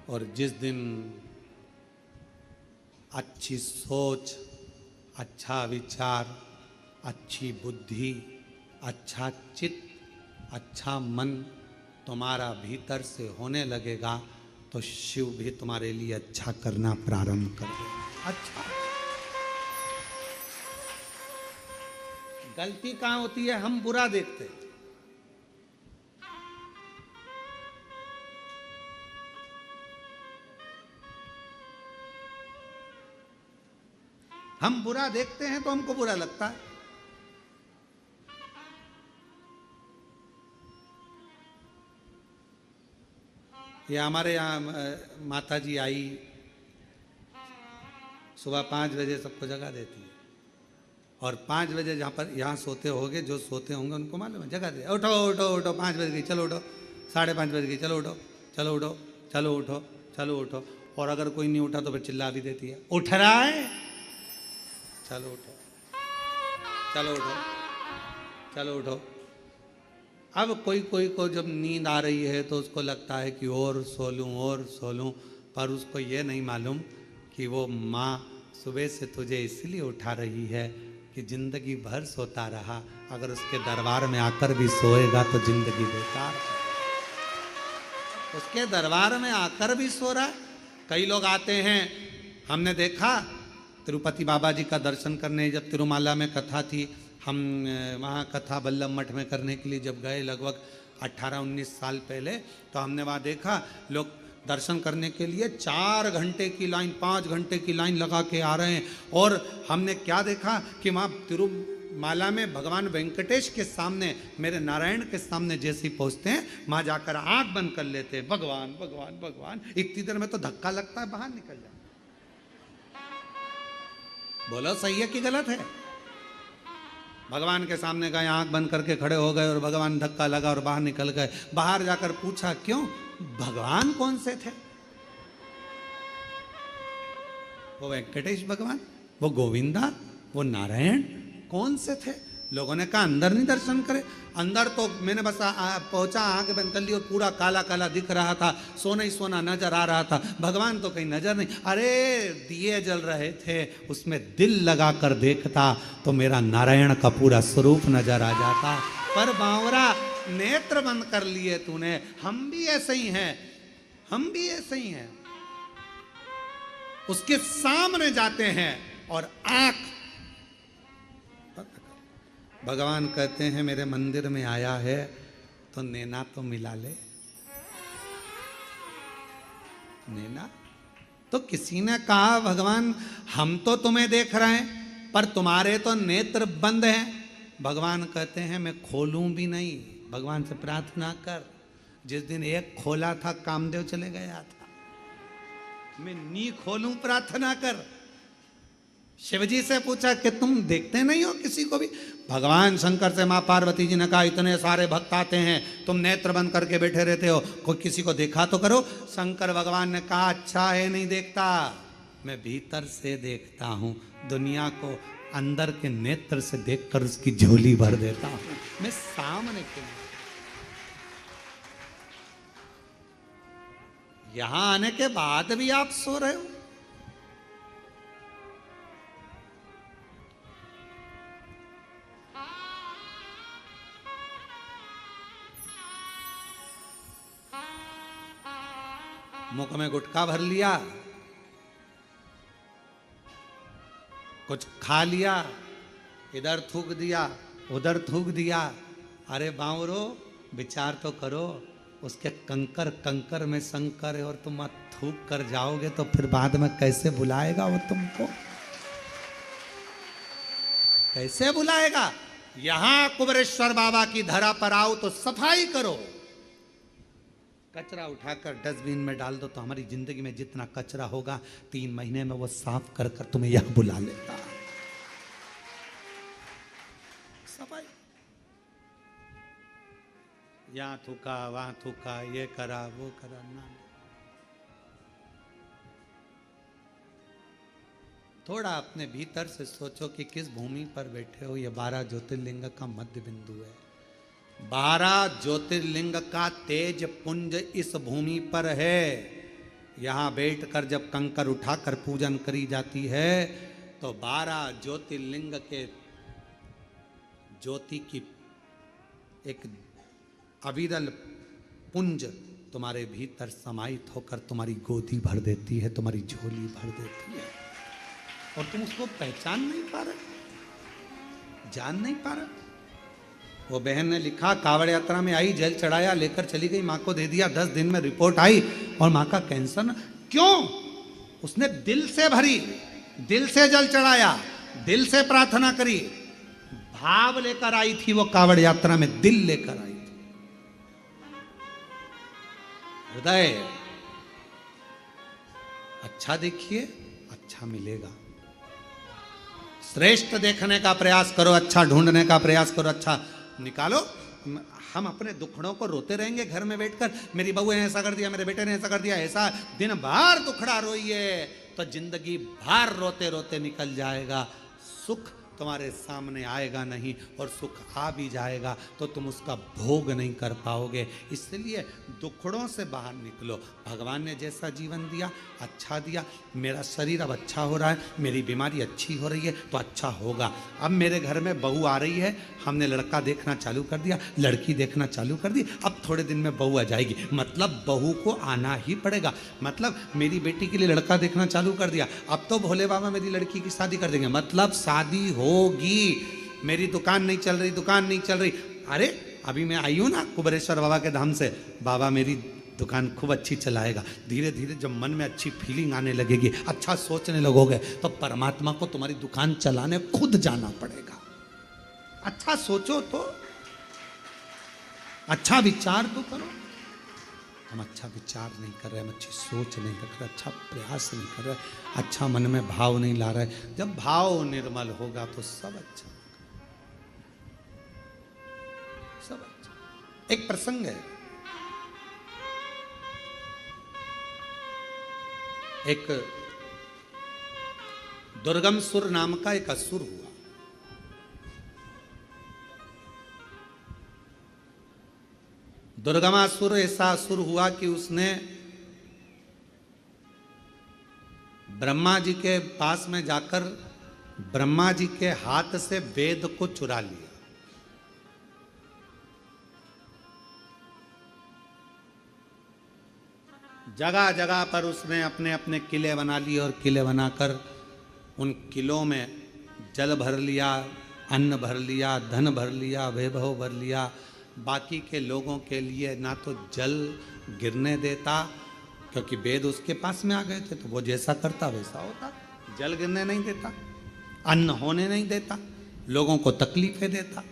और जिस दिन अच्छी सोच, अच्छा विचार, अच्छी बुद्धि, अच्छा चित्त, अच्छा मन तुम्हारा भीतर से होने लगेगा तो शिव भी तुम्हारे लिए अच्छा करना प्रारंभ कर देगा। अच्छा, गलती कहाँ होती है? हम बुरा देखते हैं। हम बुरा देखते हैं तो हमको बुरा लगता है। ये हमारे यहाँ माता जी आई, सुबह 5 बजे सबको जगा देती है, और 5 बजे जहाँ पर यहाँ सोते होंगे, जो सोते होंगे उनको मालूम है, जगा दे, उठो उठो उठो, 5 बज गई, चलो उठो, 5:30 बज गई, चलो उठो, चलो उठो, चलो उठो, चलो उठो। और अगर कोई नहीं उठा तो फिर चिल्ला भी देती है, उठ रहा है, चलो उठो, चलो उठो, चलो उठो। अब कोई कोई को जब नींद आ रही है तो उसको लगता है कि और सो लूँ, पर उसको ये नहीं मालूम कि वो माँ सुबह से तुझे इसलिए उठा रही है कि जिंदगी भर सोता रहा, अगर उसके दरबार में आकर भी सोएगा तो जिंदगी बेकार। उसके दरबार में आकर भी सो रहा। कई लोग आते हैं, हमने देखा तिरुपति बाबा जी का दर्शन करने, जब तिरुमाला में कथा थी, हम वहाँ कथा बल्लभ मठ में करने के लिए जब गए लगभग 18-19 साल पहले, तो हमने वहाँ देखा लोग दर्शन करने के लिए 4 घंटे की लाइन, 5 घंटे की लाइन लगा के आ रहे हैं। और हमने क्या देखा कि वहाँ तिरुमाला में भगवान वेंकटेश के सामने, मेरे नारायण के सामने जैसे ही पहुँचते हैं, वहाँ जाकर आँख बंद कर लेते हैं, भगवान भगवान भगवान। इतनी देर में तो धक्का लगता है, बाहर निकल जाए। बोलो सही है कि गलत है? भगवान के सामने गए, आंख बंद करके खड़े हो गए और भगवान धक्का लगा और बाहर निकल गए। बाहर जाकर पूछा क्यों? भगवान कौन से थे? वो वेंकटेश भगवान, वो गोविंदा, वो नारायण कौन से थे? लोगों ने कहा अंदर नहीं दर्शन करे। अंदर तो मैंने बस पहुंचा, आंख बंद कर ली और पूरा काला काला दिख रहा था, सोना ही सोना नजर आ रहा था, भगवान तो कहीं नजर नहीं। अरे दिए जल रहे थे, उसमें दिल लगा कर देखता तो मेरा नारायण का पूरा स्वरूप नजर आ जाता। पर बावरा नेत्र बंद कर लिए तूने। हम भी ऐसे ही हैं, हम भी ऐसे ही हैं। उसके सामने जाते हैं और आंख, भगवान कहते हैं मेरे मंदिर में आया है तो नैना तो मिला ले। नैना तो किसी ने कहा भगवान हम तो तुम्हें देख रहे हैं पर तुम्हारे तो नेत्र बंद हैं। भगवान कहते हैं मैं खोलूं भी नहीं। भगवान से प्रार्थना कर। जिस दिन एक खोला था कामदेव चले गया था, मैं नी खोलूं, प्रार्थना कर। शिवजी से पूछा कि तुम देखते नहीं हो किसी को भी? भगवान शंकर से माँ पार्वती जी ने कहा इतने सारे भक्त आते हैं, तुम नेत्र बंद करके बैठे रहते हो, कोई किसी को देखा तो करो। शंकर भगवान ने कहा अच्छा है नहीं देखता, मैं भीतर से देखता हूँ, दुनिया को अंदर के नेत्र से देखकर उसकी झोली भर देता हूँ, मैं सामने के लिए। यहां आने के बाद भी आप सो रहे हो। मुख में गुटखा भर लिया, कुछ खा लिया, इधर थूक दिया, उधर थूक दिया। अरे बावरो विचार तो करो, उसके कंकर कंकर में शंकर है और तुम थूक कर जाओगे तो फिर बाद में कैसे बुलाएगा वो तुमको? कैसे बुलाएगा? यहां कुबेरेश्वर बाबा की धरा पर आओ तो सफाई करो। कचरा उठाकर डस्टबिन में डाल दो तो हमारी जिंदगी में जितना कचरा होगा 3 महीने में वो साफ कर कर तुम्हें यहां बुला लेता। सफाई, यहां थूका, वहां थूका, ये करा, वो करा ना। थोड़ा अपने भीतर से सोचो कि किस भूमि पर बैठे हो। ये 12 ज्योतिर्लिंग का मध्य बिंदु है। 12 ज्योतिर्लिंग का तेज पुंज इस भूमि पर है। यहाँ बैठकर जब कंकर उठाकर पूजन करी जाती है तो 12 ज्योतिर्लिंग के ज्योति की एक अविरल पुंज तुम्हारे भीतर समाहित होकर तुम्हारी गोदी भर देती है, तुम्हारी झोली भर देती है, और तुम उसको पहचान नहीं पा रहे, जान नहीं पा रहे। वो बहन ने लिखा कावड़ यात्रा में आई, जल चढ़ाया, लेकर चली गई, माँ को दे दिया, 10 दिन में रिपोर्ट आई और माँ का कैंसर न। क्यों? उसने दिल से भरी, दिल से जल चढ़ाया, दिल से प्रार्थना करी, भाव लेकर आई थी वो कावड़ यात्रा में, दिल लेकर आई थी। हृदय। अच्छा देखिए, अच्छा मिलेगा। श्रेष्ठ देखने का प्रयास करो, अच्छा ढूंढने का प्रयास करो, अच्छा निकालो। हम अपने दुखड़ों को रोते रहेंगे घर में बैठकर, मेरी बहू ने ऐसा कर दिया, मेरे बेटे ने ऐसा कर दिया, ऐसा दिन भर दुखड़ा रोइए तो जिंदगी भर रोते रोते निकल जाएगा। सुख तुम्हारे सामने आएगा नहीं, और सुख आ भी जाएगा तो तुम उसका भोग नहीं कर पाओगे। इसलिए दुखड़ों से बाहर निकलो। भगवान ने जैसा जीवन दिया अच्छा दिया, मेरा शरीर अब अच्छा हो रहा है, मेरी बीमारी अच्छी हो रही है तो अच्छा होगा। अब मेरे घर में बहू आ रही है, हमने लड़का देखना चालू कर दिया, लड़की देखना चालू कर दी, अब थोड़े दिन में बहू आ जाएगी, मतलब बहू को आना ही पड़ेगा। मतलब मेरी बेटी के लिए लड़का देखना चालू कर दिया, अब तो भोले बाबा मेरी लड़की की शादी कर देंगे, मतलब शादी होगी। मेरी दुकान नहीं चल रही, दुकान नहीं चल रही, अरे अभी मैं आई हूं ना कुबेरेश्वर बाबा के धाम से, बाबा मेरी दुकान खूब अच्छी चलाएगा। धीरे धीरे जब मन में अच्छी फीलिंग आने लगेगी, अच्छा सोचने लगोगे, तो परमात्मा को तुम्हारी दुकान चलाने खुद जाना पड़ेगा। अच्छा सोचो तो, अच्छा विचार तो करो। हम अच्छा विचार नहीं कर रहे, हम अच्छी सोच नहीं रख रहे, अच्छा प्रयास नहीं कर रहे, अच्छा मन में भाव नहीं ला रहे। जब भाव निर्मल होगा तो सब अच्छा, सब अच्छा। एक प्रसंग है, एक दुर्गम सुर नाम का एक असुर हुआ। दुर्गमासुर ऐसा असुर हुआ कि उसने ब्रह्मा जी के पास में जाकर ब्रह्मा जी के हाथ से वेद को चुरा लिया। जगह जगह पर उसने अपने अपने किले बना लिए, और किले बनाकर उन किलों में जल भर लिया, अन्न भर लिया, धन भर लिया, वैभव भर लिया। बाकी के लोगों के लिए ना तो जल गिरने देता, क्योंकि वेद उसके पास में आ गए थे, तो वो जैसा करता वैसा होता। जल गिरने नहीं देता, अन्न होने नहीं देता, लोगों को तकलीफें देता।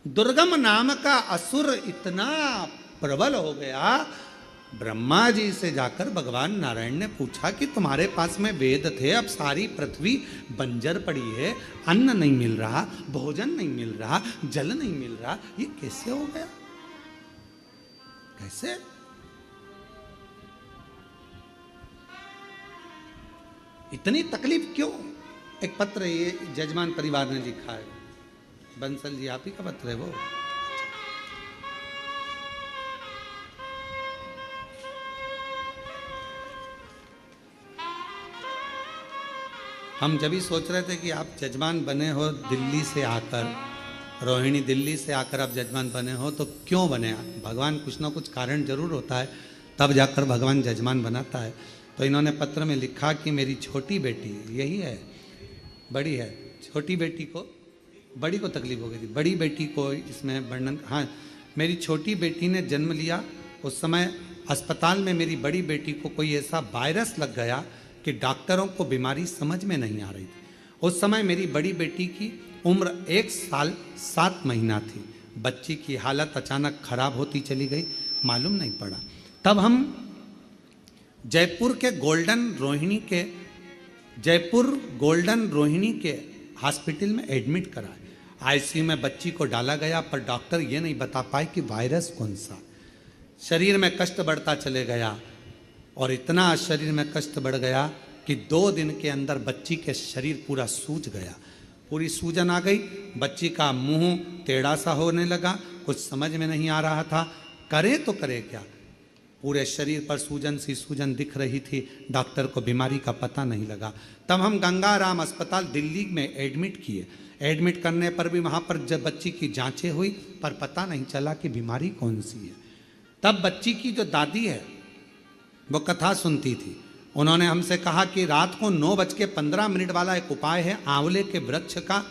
दुर्गम नाम का असुर इतना प्रबल हो गया, ब्रह्मा जी से जाकर भगवान नारायण ने पूछा कि तुम्हारे पास में वेद थे, अब सारी पृथ्वी बंजर पड़ी है, अन्न नहीं मिल रहा, भोजन नहीं मिल रहा, जल नहीं मिल रहा, ये कैसे हो गया? कैसे? इतनी तकलीफ क्यों? एक पत्र ये जजमान परिवार ने लिखा है, बंसल जी आप ही का पत्र है वो। हम जब भी सोच रहे थे कि आप जजमान बने हो दिल्ली से आकर, रोहिणी दिल्ली से आकर आप जजमान बने हो, तो क्यों बने? भगवान कुछ ना कुछ कारण जरूर होता है, तब जाकर भगवान जजमान बनाता है। तो इन्होंने पत्र में लिखा कि मेरी छोटी बेटी, यही है, बड़ी है, छोटी बेटी को, बड़ी को तकलीफ हो गई थी, बड़ी बेटी को इसमें वर्णन, हाँ, मेरी छोटी बेटी ने जन्म लिया, उस समय अस्पताल में मेरी बड़ी बेटी को कोई ऐसा वायरस लग गया कि डॉक्टरों को बीमारी समझ में नहीं आ रही थी। उस समय मेरी बड़ी बेटी की उम्र 1 साल 7 महीना थी। बच्ची की हालत अचानक खराब होती चली गई, मालूम नहीं पड़ा। तब हम जयपुर गोल्डन रोहिणी के हॉस्पिटल में एडमिट कराए। आईसीयू में बच्ची को डाला गया, पर डॉक्टर ये नहीं बता पाए कि वायरस कौन सा। शरीर में कष्ट बढ़ता चले गया, और इतना शरीर में कष्ट बढ़ गया कि 2 दिन के अंदर बच्ची के शरीर पूरा सूज गया, पूरी सूजन आ गई। बच्ची का मुंह टेढ़ा सा होने लगा, कुछ समझ में नहीं आ रहा था, करे तो करे क्या। पूरे शरीर पर सूजन सी सूजन दिख रही थी, डॉक्टर को बीमारी का पता नहीं लगा। तब हम गंगाराम अस्पताल दिल्ली में एडमिट किए। एडमिट करने पर भी वहाँ पर जब बच्ची की जांचें हुई, पर पता नहीं चला कि बीमारी कौन सी है। तब बच्ची की जो दादी है वो कथा सुनती थी। उन्होंने हमसे कहा कि रात को 9:15 वाला एक उपाय है, आंवले के वृक्ष का,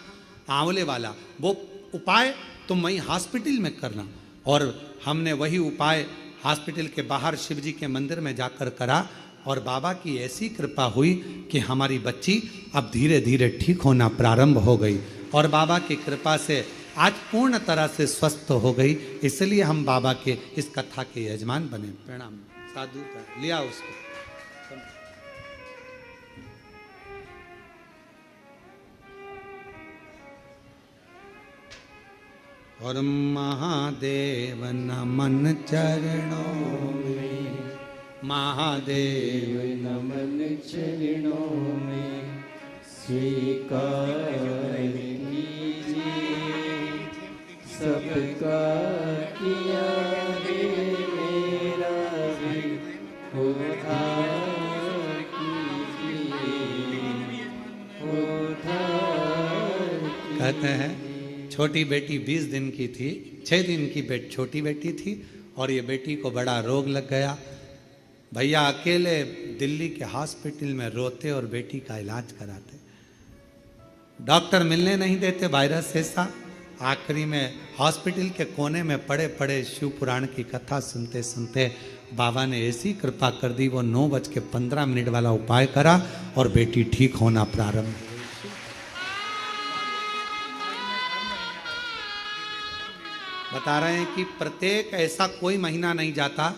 आंवले वाला वो उपाय तुम वहीं हॉस्पिटल में करना। और हमने वही उपाय हॉस्पिटल के बाहर शिवजी के मंदिर में जाकर करा, और बाबा की ऐसी कृपा हुई कि हमारी बच्ची अब धीरे धीरे ठीक होना प्रारंभ हो गई। और बाबा की कृपा से आज पूर्ण तरह से स्वस्थ हो गई, इसलिए हम बाबा के इस कथा के यजमान बने। प्रणाम साधु, लिया उसको। और महादेव नमन चरणों में, महादेव नमन चरणों में, स्वीकार कीजिए सबका किया है मेरा भी उद्धार कीजिए, उद्धार कहते हैं छोटी बेटी 20 दिन की थी, 6 दिन की छोटी बेटी थी और ये बेटी को बड़ा रोग लग गया। भैया अकेले दिल्ली के हॉस्पिटल में रोते और बेटी का इलाज कराते, डॉक्टर मिलने नहीं देते, वायरस ऐसा। आखिरी में हॉस्पिटल के कोने में पड़े पड़े शिव पुराण की कथा सुनते सुनते बाबा ने ऐसी कृपा कर दी, वो 9:15 वाला उपाय करा और बेटी ठीक होना प्रारंभ। बता रहे हैं कि प्रत्येक ऐसा कोई महीना नहीं जाता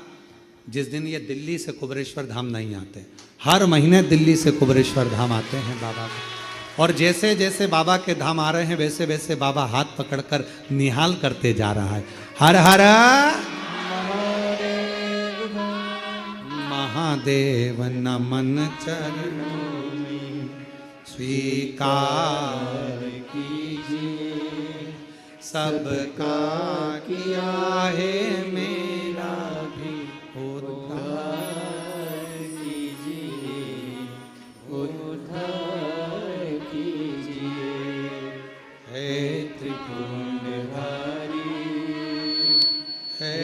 जिस दिन ये दिल्ली से कुबेरेश्वर धाम नहीं आते। हर महीने दिल्ली से कुबेरेश्वर धाम आते हैं बाबा के। और जैसे जैसे बाबा के धाम आ रहे हैं वैसे वैसे बाबा हाथ पकड़कर निहाल करते जा रहा है। हर हर महादेव नमन चरणों में, स्वीकार कीजिए सबका किया है मेरा भी उद्धार कीजिए, उद्धार कीजिए। है त्रिपुंडधारी, है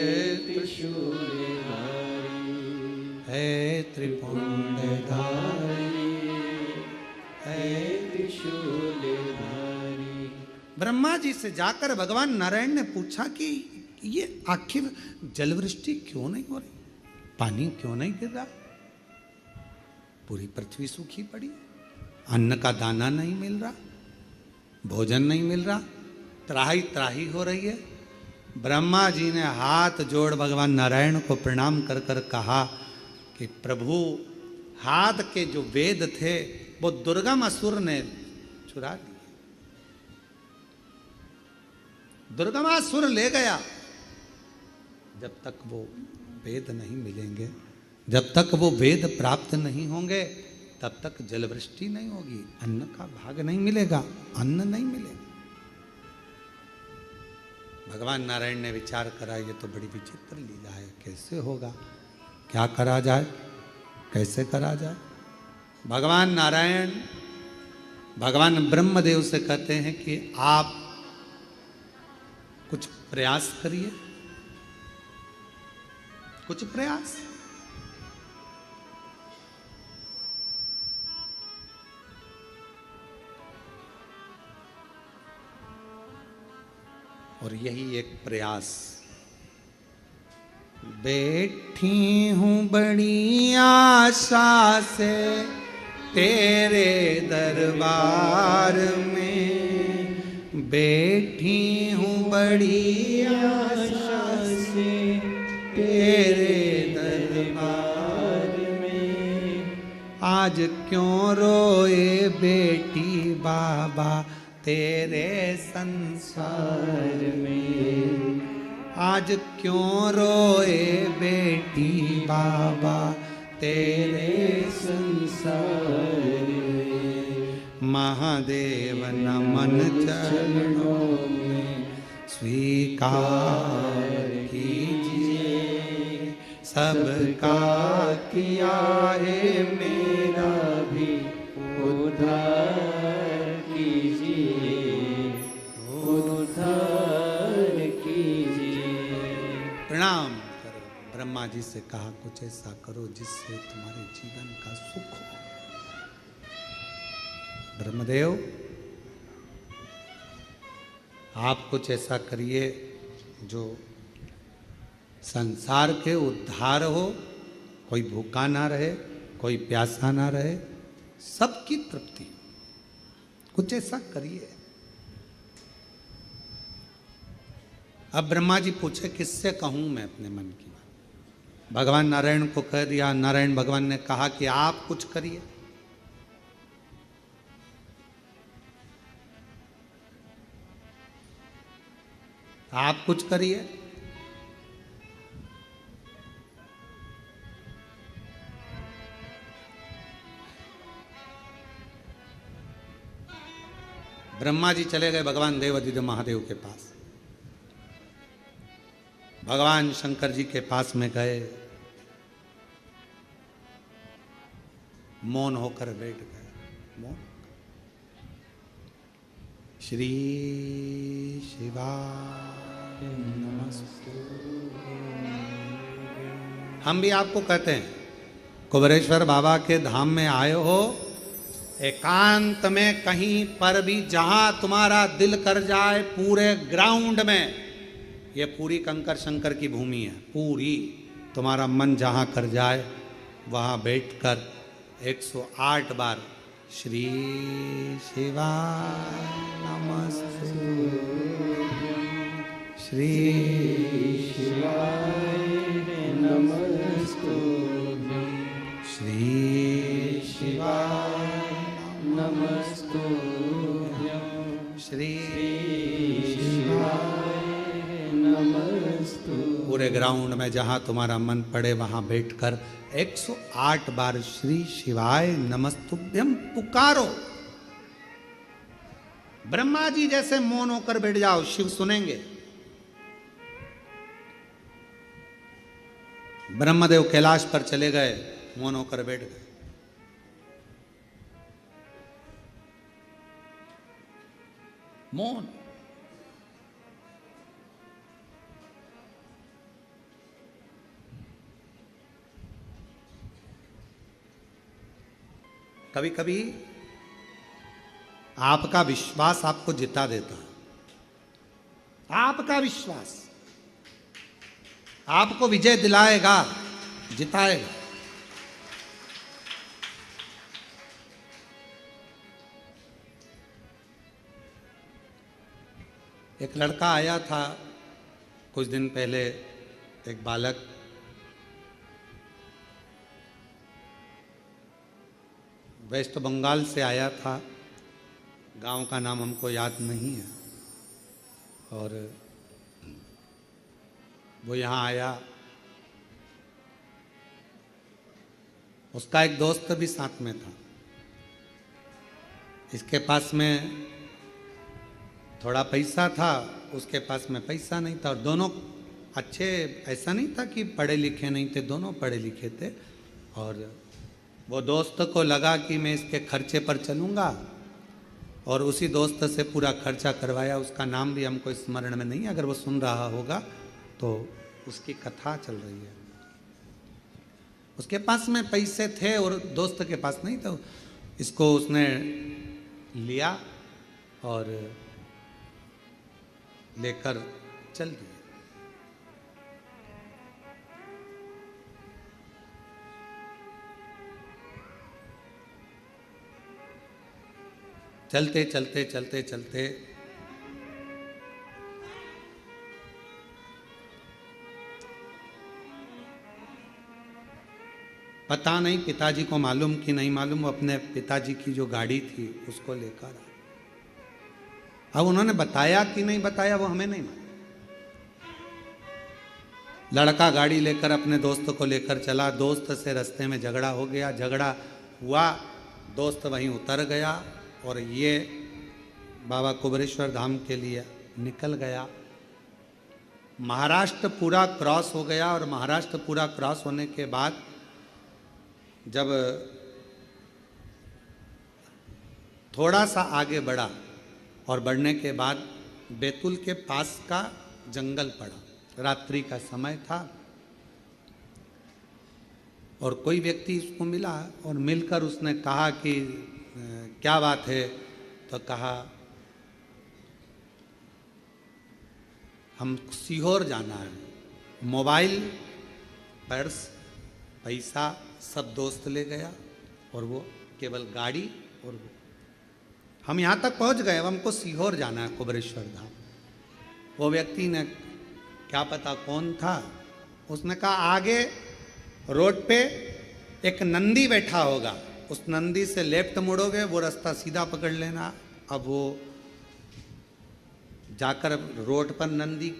त्रिशूलधारी, है त्रिपुंडधारी, है त्रिशूलधारी। ब्रह्मा जी से जाकर भगवान नारायण ने पूछा कि ये आखिर जलवृष्टि क्यों नहीं हो रही, पानी क्यों नहीं गिर रहा, पूरी पृथ्वी सूखी पड़ी, अन्न का दाना नहीं मिल रहा, भोजन नहीं मिल रहा, त्राही त्राही हो रही है। ब्रह्मा जी ने हाथ जोड़ भगवान नारायण को प्रणाम कर कर कहा कि प्रभु, हाथ के जो वेद थे वो दुर्गम असुर ने चुरा लिए, दुर्गमासुर ले गया। जब तक वो वेद नहीं मिलेंगे, जब तक वो वेद प्राप्त नहीं होंगे, तब तक जलवृष्टि नहीं होगी, अन्न का भाग नहीं मिलेगा, अन्न नहीं मिलेगा। भगवान नारायण ने विचार करा, ये तो बड़ी विचित्र लीला है, कैसे होगा, क्या करा जाए, कैसे करा जाए। भगवान नारायण भगवान ब्रह्मदेव से कहते हैं कि आप कुछ प्रयास करिए, कुछ प्रयास। और यही एक प्रयास। बैठी हूँ बड़ी आशा से तेरे दरबार में, बैठी हूँ बड़ी आशा से तेरे दरबार में। आज क्यों रोए बेटी बाबा तेरे संसार में, आज क्यों रोए बेटी बाबा तेरे संसार में। महादेव नमन चरणों में, स्वीकार कीजिए सबका किया है मेरा भी उद्धार कीजिए, उद्धार कीजिए। प्रणाम करो। ब्रह्मा जी से कहा कुछ ऐसा करो जिससे तुम्हारे जीवन का सुख हो। ब्रह्मदेव आप कुछ ऐसा करिए जो संसार के उद्धार हो, कोई भूखा ना रहे, कोई प्यासा ना रहे, सबकी तृप्ति। कुछ ऐसा करिए। अब ब्रह्मा जी पूछे किससे कहूं मैं अपने मन की बात। भगवान नारायण को कह दिया। नारायण भगवान ने कहा कि आप कुछ करिए। आप कुछ करिए। ब्रह्मा जी चले गए भगवान देवादिदेव महादेव के पास। भगवान शंकर जी के पास में गए, मौन होकर बैठ गए। मौन। श्री शिवाय नमस्तु। हम भी आपको कहते हैं, कुबेरेश्वर बाबा के धाम में आए हो, एकांत में कहीं पर भी जहां तुम्हारा दिल कर जाए, पूरे ग्राउंड में, ये पूरी कंकर शंकर की भूमि है, पूरी तुम्हारा मन जहां कर जाए वहां बैठकर 108 बार श्री शिवाय नमस्तु, श्री शिवाय नमस्तु, श्री शिवाय नमस्तु, श्री शिवाय नमस्तु। पूरे ग्राउंड में जहां तुम्हारा मन पड़े वहां बैठकर 108 बार श्री शिवाय नमस्तुभ्यम पुकारो। ब्रह्मा जी जैसे मौन होकर बैठ जाओ, शिव सुनेंगे। ब्रह्मदेव कैलाश पर चले गए, मौन होकर बैठ गए। मौन। कभी कभी आपका विश्वास आपको जिता देता है। आपका विश्वास आपको विजय दिलाएगा, जिताएगा। एक लड़का आया था कुछ दिन पहले, एक बालक, वेस्ट बंगाल से आया था। गांव का नाम हमको याद नहीं है। और वो यहाँ आया, उसका एक दोस्त भी साथ में था। इसके पास में थोड़ा पैसा था, उसके पास में पैसा नहीं था। और दोनों अच्छे, ऐसा नहीं था कि पढ़े लिखे नहीं थे, दोनों पढ़े लिखे थे। और वो दोस्त को लगा कि मैं इसके खर्चे पर चलूँगा, और उसी दोस्त से पूरा खर्चा करवाया। उसका नाम भी हमको स्मरण में नहीं, अगर वो सुन रहा होगा तो उसकी कथा चल रही है। उसके पास में पैसे थे और दोस्त के पास नहीं था। इसको उसने लिया और लेकर चल दिया। चलते चलते चलते चलते पता नहीं पिताजी को मालूम कि नहीं मालूम, वो अपने पिताजी की जो गाड़ी थी उसको लेकर आया। अब उन्होंने बताया कि नहीं बताया वो हमें नहीं मालूम। लड़का गाड़ी लेकर अपने दोस्त को लेकर चला। दोस्त से रास्ते में झगड़ा हो गया, झगड़ा हुआ, दोस्त वहीं उतर गया और ये बाबा कुबेरेश्वर धाम के लिए निकल गया। महाराष्ट्र पूरा क्रॉस हो गया। और महाराष्ट्र पूरा क्रॉस होने के बाद जब थोड़ा सा आगे बढ़ा और बढ़ने के बाद बैतूल के पास का जंगल पड़ा। रात्रि का समय था और कोई व्यक्ति उसको मिला और मिलकर उसने कहा कि क्या बात है? तो कहा हम सीहोर जाना है। मोबाइल, पर्स, पैसा सब दोस्त ले गया और वो केवल गाड़ी। और वो हम यहाँ तक पहुँच गए, अब हमको सीहोर जाना है, कुबेरेश्वर धाम। वो व्यक्ति ने क्या पता कौन था। उसने कहा आगे रोड पे एक नंदी बैठा होगा, उस नंदी से लेफ्ट मुड़ोगे, वो रास्ता सीधा पकड़ लेना। अब वो जाकर रोड पर नंदी,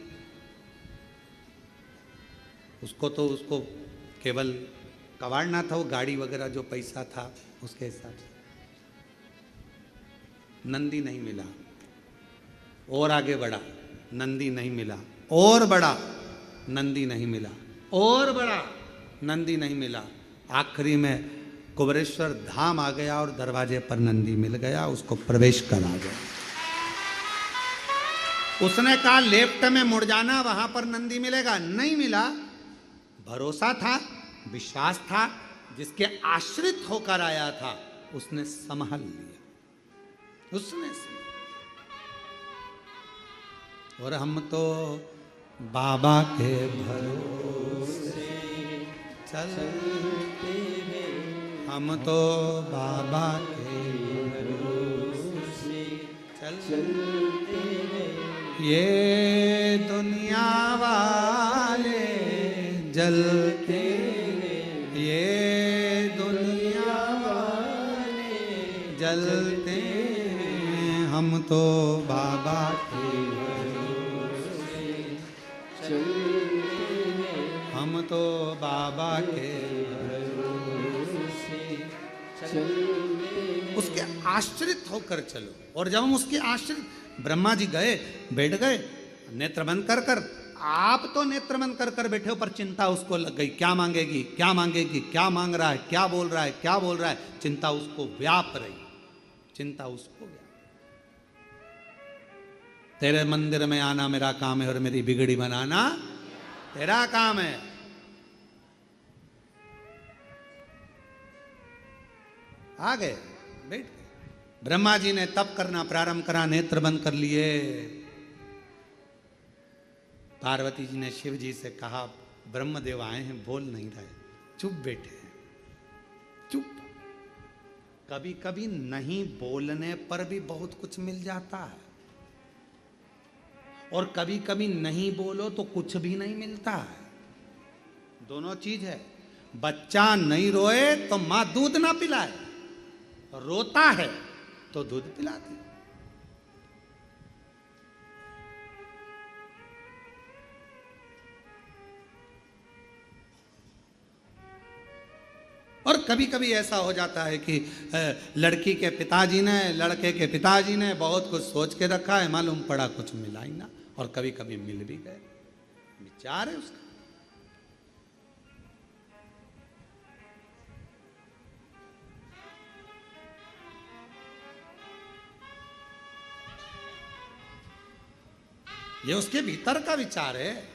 उसको केवल कबाड़ना था, वो गाड़ी वगैरह जो पैसा था उसके हिसाब से। नंदी नहीं मिला, और आगे बढ़ा, नंदी नहीं मिला, और बढ़ा, नंदी नहीं मिला, और बढ़ा, नंदी नहीं मिला। आखिरी में कुबेरेश्वर धाम आ गया और दरवाजे पर नंदी मिल गया, उसको प्रवेश करा गया। उसने कहा लेफ्ट में मुड़ जाना, वहां पर नंदी मिलेगा, नहीं मिला। भरोसा था, विश्वास था, जिसके आश्रित होकर आया था उसने संभाल लिया, उसने। और हम तो बाबा के भरोसे चलते हैं, हम तो बाबा के भरोसे चलते हैं। ये दुनिया वाले जलते हैं, ये दुनिया वाले जलते हैं, हम तो बाबा के भरोसे चलते हैं, हम तो बाबा के भरोसे चलते हैं। उसके आश्रित होकर चलो। और जब हम उसके आश्रित, ब्रह्मा जी गए, बैठ गए, नेत्र बंद कर कर, आप तो नेत्र बंद कर कर बैठे हो, पर चिंता उसको लग गई, क्या मांगेगी, क्या मांगेगी, क्या मांग रहा है, क्या बोल रहा है, क्या बोल रहा है। चिंता उसको व्याप रही, चिंता उसको व्याप। तेरे मंदिर में आना मेरा काम है और मेरी बिगड़ी बनाना तेरा काम है। आ गए, बैठ गए। ब्रह्मा जी ने तप करना प्रारंभ करा, नेत्र बंद कर लिए। पार्वती जी ने शिव जी से कहा ब्रह्मदेव आए हैं, बोल नहीं रहे, चुप बैठे हैं, चुप। कभी कभी नहीं बोलने पर भी बहुत कुछ मिल जाता है, और कभी कभी नहीं बोलो तो कुछ भी नहीं मिलता है। दोनों चीज है। बच्चा नहीं रोए तो मां दूध ना पिलाए, रोता है तो दूध पिलाती। और कभी कभी ऐसा हो जाता है कि लड़की के पिताजी ने, लड़के के पिताजी ने बहुत कुछ सोच के रखा है, मालूम पड़ा कुछ मिला ही ना, और कभी कभी मिल भी गए। विचार है उसका। ये उसके भीतर का विचार है।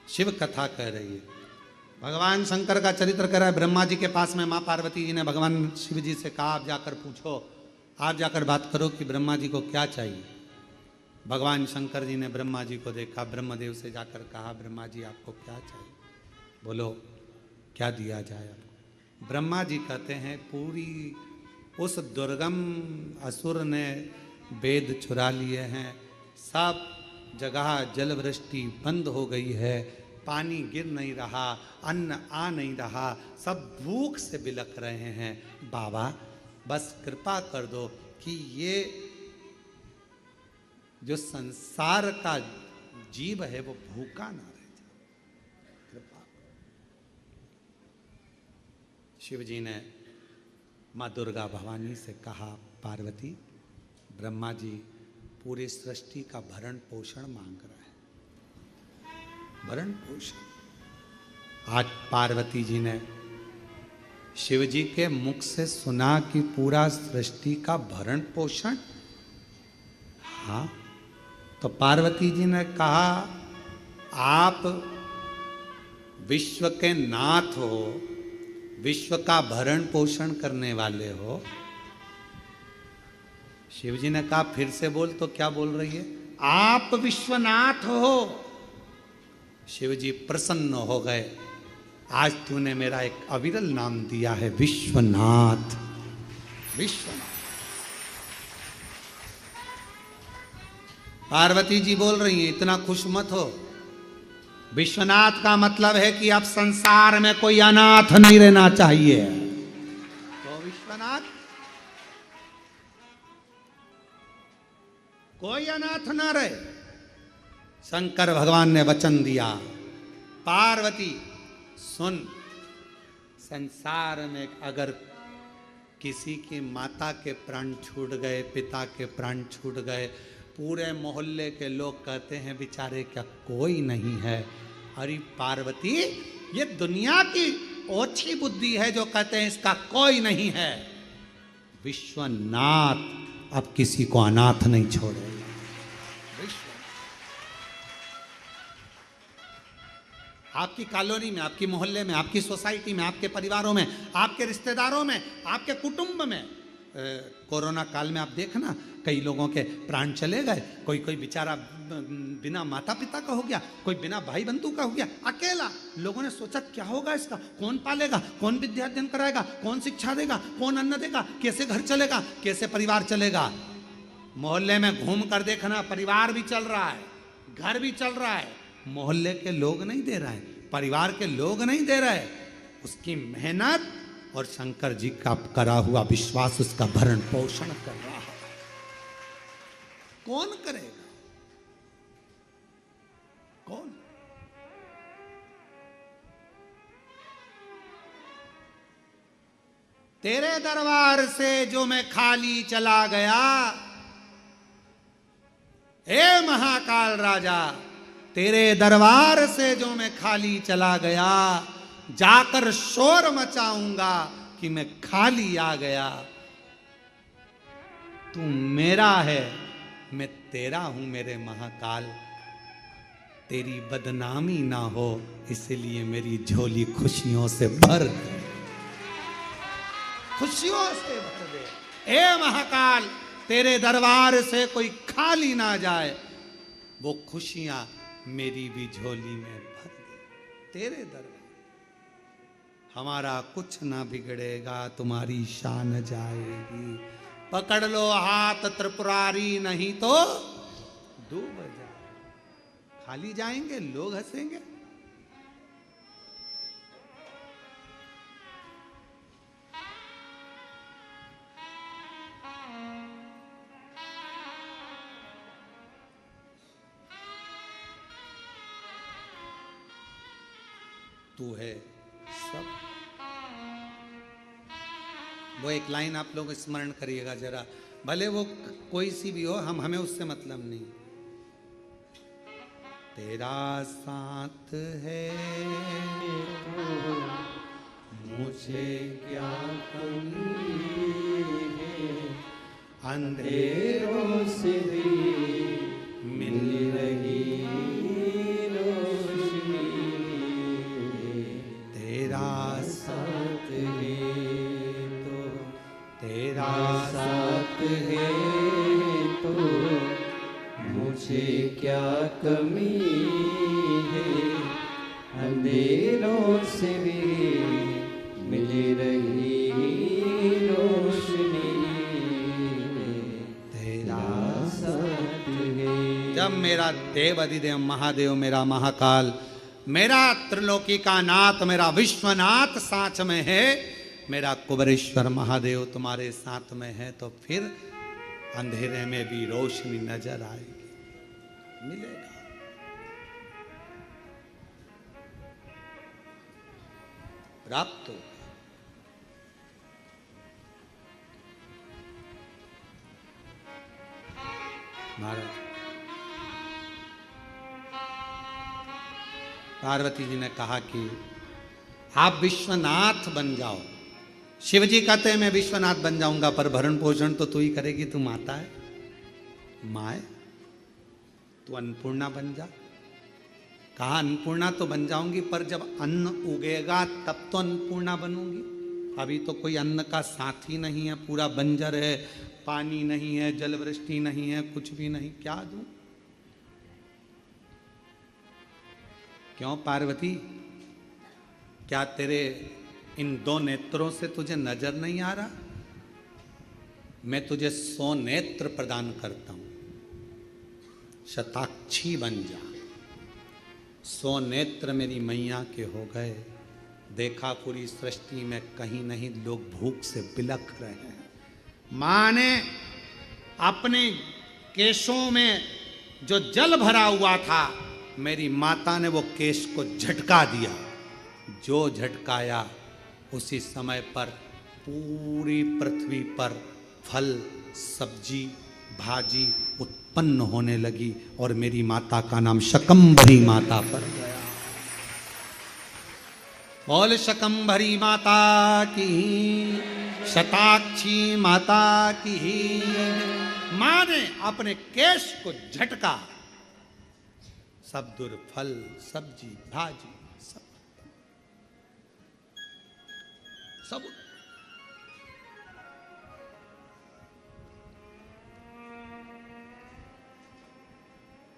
शिव कथा कह रही है, भगवान शंकर का चरित्र कह रहा है। ब्रह्मा जी के पास में मां पार्वती जी ने भगवान शिव जी से कहा आप जाकर पूछो, आप जाकर बात करो कि ब्रह्मा जी को क्या चाहिए। भगवान शंकर जी ने ब्रह्मा जी को देखा, ब्रह्मदेव से जाकर कहा ब्रह्मा जी आपको क्या चाहिए, बोलो क्या दिया जाए आपको। ब्रह्मा जी कहते हैं पूरी उस दुर्गम असुर ने वेद चुरा लिए हैं, सब जगह जल वृष्टि बंद हो गई है, पानी गिर नहीं रहा, अन्न आ नहीं रहा, सब भूख से बिलख रहे हैं। बाबा बस कृपा कर दो कि ये जो संसार का जीव है वो भूखा ना रह जाए, कृपा। शिव जी ने माँ दुर्गा भवानी से कहा पार्वती, ब्रह्मा जी पूरी सृष्टि का भरण पोषण मांग रहा है, भरण पोषण। आज पार्वती जी ने शिव जी के मुख से सुना कि पूरा सृष्टि का भरण पोषण। हाँ, तो पार्वती जी ने कहा आप विश्व के नाथ हो, विश्व का भरण पोषण करने वाले हो। शिव जी ने कहा फिर से बोल, तो क्या बोल रही है, आप विश्वनाथ हो। शिव जी प्रसन्न हो गए, आज तूने मेरा एक अविरल नाम दिया है, विश्वनाथ। विश्वनाथ पार्वती जी बोल रही हैं इतना खुश मत हो। विश्वनाथ का मतलब है कि अब संसार में कोई अनाथ नहीं रहना चाहिए। तो विश्वनाथ कोई अनाथ ना रहे। शंकर भगवान ने वचन दिया, पार्वती सुन, संसार में अगर किसी की माता के प्राण छूट गए, पिता के प्राण छूट गए, पूरे मोहल्ले के लोग कहते हैं बेचारे क्या कोई नहीं है। अरे पार्वती, ये दुनिया की ओछी बुद्धि है जो कहते हैं इसका कोई नहीं है। विश्वनाथ अब किसी को अनाथ नहीं छोड़ेगा। आपकी कॉलोनी में, आपकी मोहल्ले में, आपकी सोसाइटी में, आपके परिवारों में, आपके रिश्तेदारों में, आपके कुटुंब में कोरोना काल में आप देखना कई लोगों के प्राण चले गए। कोई कोई बेचारा बिना माता पिता का हो गया, कोई बिना भाई बंधु का हो गया, अकेला। लोगों ने सोचा क्या होगा इसका, कौन पालेगा, कौन विद्या अध्ययन कराएगा, कौन शिक्षा देगा, कौन अन्न देगा, कैसे घर चलेगा, कैसे परिवार चलेगा। मोहल्ले में घूम कर देखना, परिवार भी चल रहा है, घर भी चल रहा है, मोहल्ले के लोग नहीं दे रहे हैं, परिवार के लोग नहीं दे रहे। उसकी मेहनत और शंकर जी का करा हुआ विश्वास उसका भरण पोषण कर रहा है। कौन करेगा, कौन? तेरे दरबार से जो मैं खाली चला गया, हे महाकाल राजा, तेरे दरबार से जो मैं खाली चला गया, जाकर शोर मचाऊंगा कि मैं खाली आ गया। तू मेरा है, मैं तेरा हूं मेरे महाकाल। तेरी बदनामी ना हो इसलिए मेरी झोली खुशियों से भर दे, खुशियों से भर दे। हे महाकाल, तेरे दरबार से कोई खाली ना जाए, वो खुशियां मेरी भी झोली में भर दे। तेरे दरबार हमारा कुछ ना बिगड़ेगा, तुम्हारी शान जाएगी। पकड़ लो हाथ त्रिपुरारी, नहीं तो डूब जाए। खाली जाएंगे, लोग हंसेंगे। तू है सब। वो एक लाइन आप लोग स्मरण करिएगा जरा, भले वो कोई सी भी हो, हमें उससे मतलब नहीं। तेरा साथ है मुझे क्या कमी है, अंधेरों से भी मिल रही रोशनी। तेरा साथ है तो, तेरा साथ है तो मुझे क्या कमी है, अंधेरों से भी मिल रही रोशनी। तेरा साथ है। जब मेरा देव अधिदेव महादेव, मेरा महाकाल, मेरा त्रिलोकी का नाथ, मेरा विश्वनाथ साथ में है, मेरा कुबेरेश्वर महादेव तुम्हारे साथ में है, तो फिर अंधेरे में भी रोशनी नजर आएगी, मिलेगा। प्राप्त हो। महाराज पार्वती जी ने कहा कि आप विश्वनाथ बन जाओ। शिव जी कहते हैं मैं विश्वनाथ बन जाऊंगा, पर भरण पोषण तो तू ही करेगी, तू माता है, माँ है, तू अन्नपूर्णा बन जा। कहा अन्नपूर्णा तो बन जाऊंगी, पर जब अन्न उगेगा तब तो अन्नपूर्णा बनूंगी। अभी तो कोई अन्न का साथी नहीं है, पूरा बंजर है, पानी नहीं है, जल वृष्टि नहीं है, कुछ भी नहीं, क्या दूं? क्यों पार्वती, क्या तेरे इन दो नेत्रों से तुझे नजर नहीं आ रहा? मैं तुझे 100 नेत्र प्रदान करता हूं। शताक्षी बन जा। 100 नेत्र मेरी मैया के हो गए, देखा पूरी सृष्टि में कहीं नहीं लोग भूख से बिलख रहे हैं। माँ ने अपने केशों में जो जल भरा हुआ था, मेरी माता ने वो केश को झटका दिया। जो झटकाया उसी समय पर पूरी पृथ्वी पर फल सब्जी भाजी उत्पन्न होने लगी और मेरी माता का नाम शकंभरी माता पड़ गया। बोल शकंभरी माता की, शताक्षी माता की। मां ने अपने केश को झटका, सब दूर फल सब्जी भाजी सब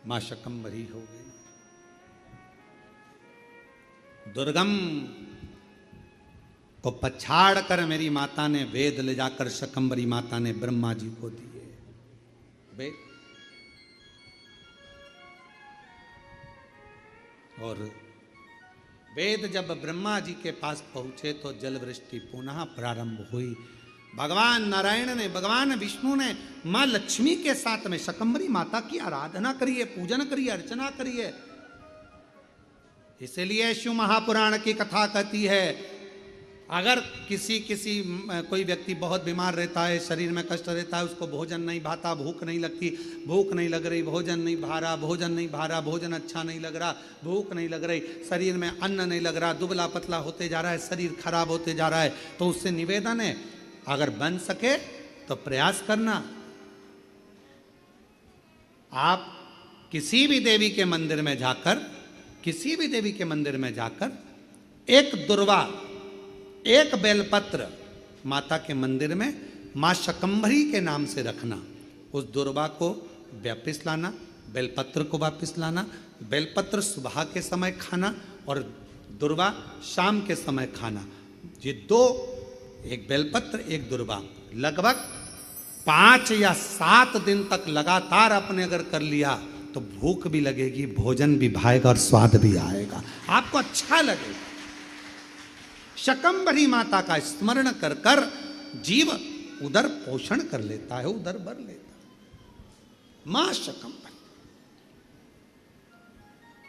मां शकंभरी हो गई। दुर्गम को पछाड़ कर मेरी माता ने वेद ले जाकर शकंभरी माता ने ब्रह्मा जी को दिए। वेद और वेद जब ब्रह्मा जी के पास पहुंचे तो जल वृष्टि पुनः प्रारंभ हुई। भगवान नारायण ने, भगवान विष्णु ने मां लक्ष्मी के साथ में शकंभरी माता की आराधना करिए, पूजन करिए, अर्चना करिए। इसलिए शिव महापुराण की कथा कहती है, अगर कोई व्यक्ति बहुत बीमार रहता है, शरीर में कष्ट रहता है, उसको भोजन नहीं भाता, भूख नहीं लगती, भूख नहीं लग रही, भोजन नहीं भा रहा, भोजन अच्छा नहीं लग रहा, भूख नहीं लग रही, शरीर में अन्न नहीं लग रहा, दुबला पतला होते जा रहा है, शरीर खराब होते जा रहा है, तो उससे निवेदन है, अगर बन सके तो प्रयास करना। आप किसी भी देवी के मंदिर में जाकर एक दुर्वा, एक बेलपत्र माता के मंदिर में मां शकंभरी के नाम से रखना। उस दुर्वा को वापिस लाना, बेलपत्र को वापिस लाना। बेलपत्र सुबह के समय खाना और दुर्वा शाम के समय खाना। ये दो, एक बेलपत्र एक दुर्वा, लगभग 5 या 7 दिन तक लगातार आपने अगर कर लिया तो भूख भी लगेगी, भोजन भी भाएगा और स्वाद भी आएगा, आपको अच्छा लगेगा। शकंभरी माता का स्मरण कर कर जीव उधर पोषण कर लेता है, उधर भर लेता है। मां शकंभरी,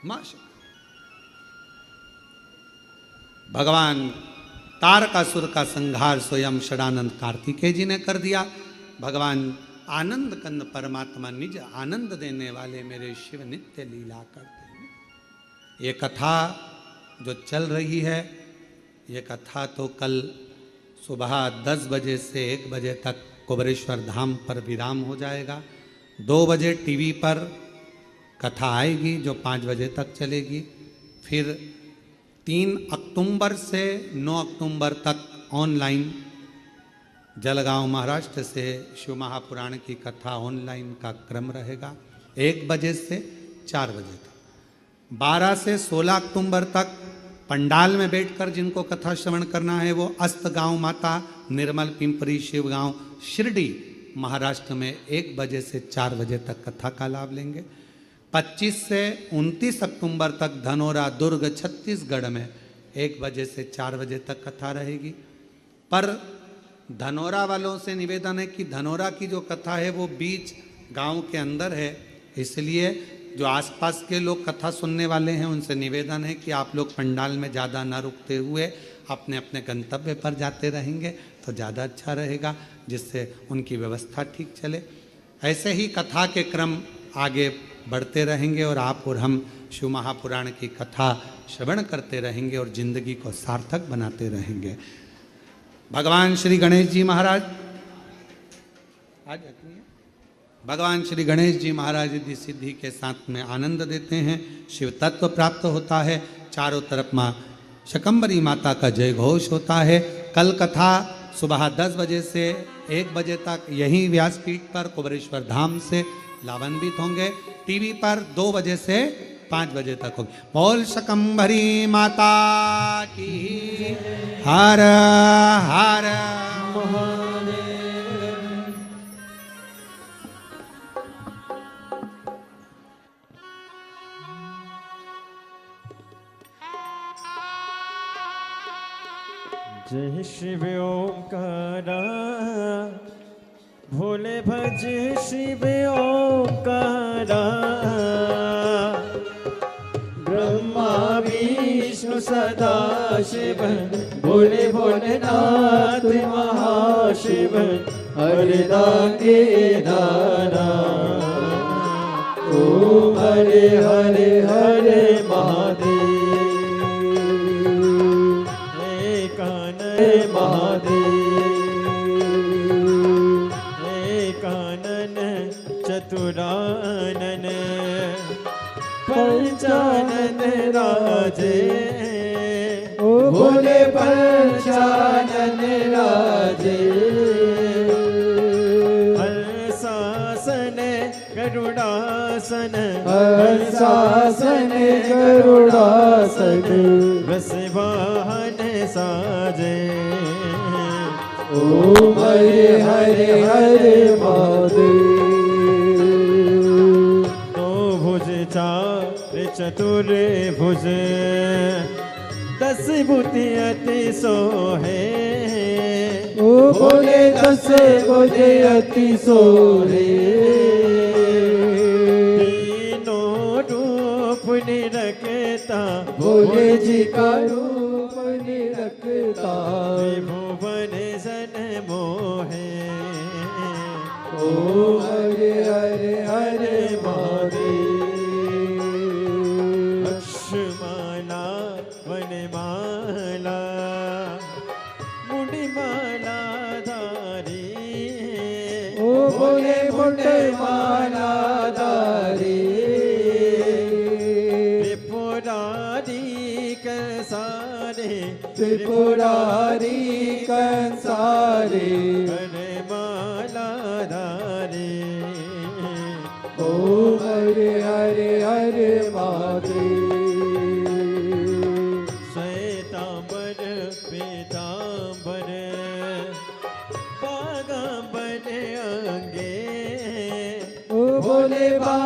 मां शकंभरी। भगवान तारकासुर का संहार स्वयं षडानंद कार्तिकेय जी ने कर दिया। भगवान आनंद कंद परमात्मा निज आनंद देने वाले मेरे शिव नित्य लीला करते हैं। ये कथा जो चल रही है, ये कथा तो कल सुबह 10 बजे से 1 बजे तक कुबरेश्वर धाम पर विराम हो जाएगा। 2 बजे टीवी पर कथा आएगी जो 5 बजे तक चलेगी। फिर 3 अक्टूबर से 9 अक्टूबर तक ऑनलाइन जलगांव महाराष्ट्र से शिव महापुराण की कथा ऑनलाइन का क्रम रहेगा 1 बजे से 4 बजे तक। 12 से 16 अक्टूबर तक पंडाल में बैठकर जिनको कथा श्रवण करना है वो अस्त गांव माता निर्मल पिंपरी शिव गांव शिरडी महाराष्ट्र में 1 बजे से 4 बजे तक कथा का लाभ लेंगे। 25 से 29 अक्टूबर तक धनोरा दुर्ग छत्तीसगढ़ में 1 बजे से 4 बजे तक कथा रहेगी। पर धनोरा वालों से निवेदन है कि धनोरा की जो कथा है वो बीच गांव के अंदर है, इसलिए जो आसपास के लोग कथा सुनने वाले हैं उनसे निवेदन है कि आप लोग पंडाल में ज़्यादा न रुकते हुए अपने अपने गंतव्य पर जाते रहेंगे तो ज़्यादा अच्छा रहेगा, जिससे उनकी व्यवस्था ठीक चले। ऐसे ही कथा के क्रम आगे बढ़ते रहेंगे और आप और हम शिव महापुराण की कथा श्रवण करते रहेंगे और जिंदगी को सार्थक बनाते रहेंगे। भगवान श्री गणेश जी महाराज भगवान श्री गणेश जी महाराज रिद्धि सिद्धि के साथ में आनंद देते हैं, शिव तत्व प्राप्त होता है, चारों तरफ माँ शकंभरी माता का जय घोष होता है। कल कथा सुबह 10 बजे से 1 बजे तक यही व्यासपीठ पर कुबरेश्वर धाम से लाभान्वित होंगे। टीवी पर 2 बजे से 5 बजे तक होगी। बोल शकंभरी माता की हर हर महादेव। जय शिव ओंकारा भोले भज शिव ओंकारा ब्रह्मा विष्णु सदा शिव भोले भोलेनाथ महाशिव हरदांगे दारा ओम हरे हरे हरे महादेव कानन चतुरानन पंचानन राजे ओ भोले पंचानन राजे हर्षासन गरुड़ासन हर्षासन गरुड़ासन वृषवाहन साजे ओम हरे हरे हरे महादेव तो भुज चार चतुर भुज दस बुद्धि अति सोहे ओ भोले दस बुद्धि अति सोहे तीनों रूप निरखता भोले जी का रूप निरखता भुवन सन मोहे ओ हरे हरे हरे महादेव लक्ष्मणा वनमाला मुंडमाला धारी ओ भोले मुंडमाला धारी त्रिपुरारी कंसारे त्रिपुरारी कंसारे वनमाला धारी ओ हरे हरे हरे महादेव श्वेतांबर पीतांबर बागांबर अंगे ओ भोले बा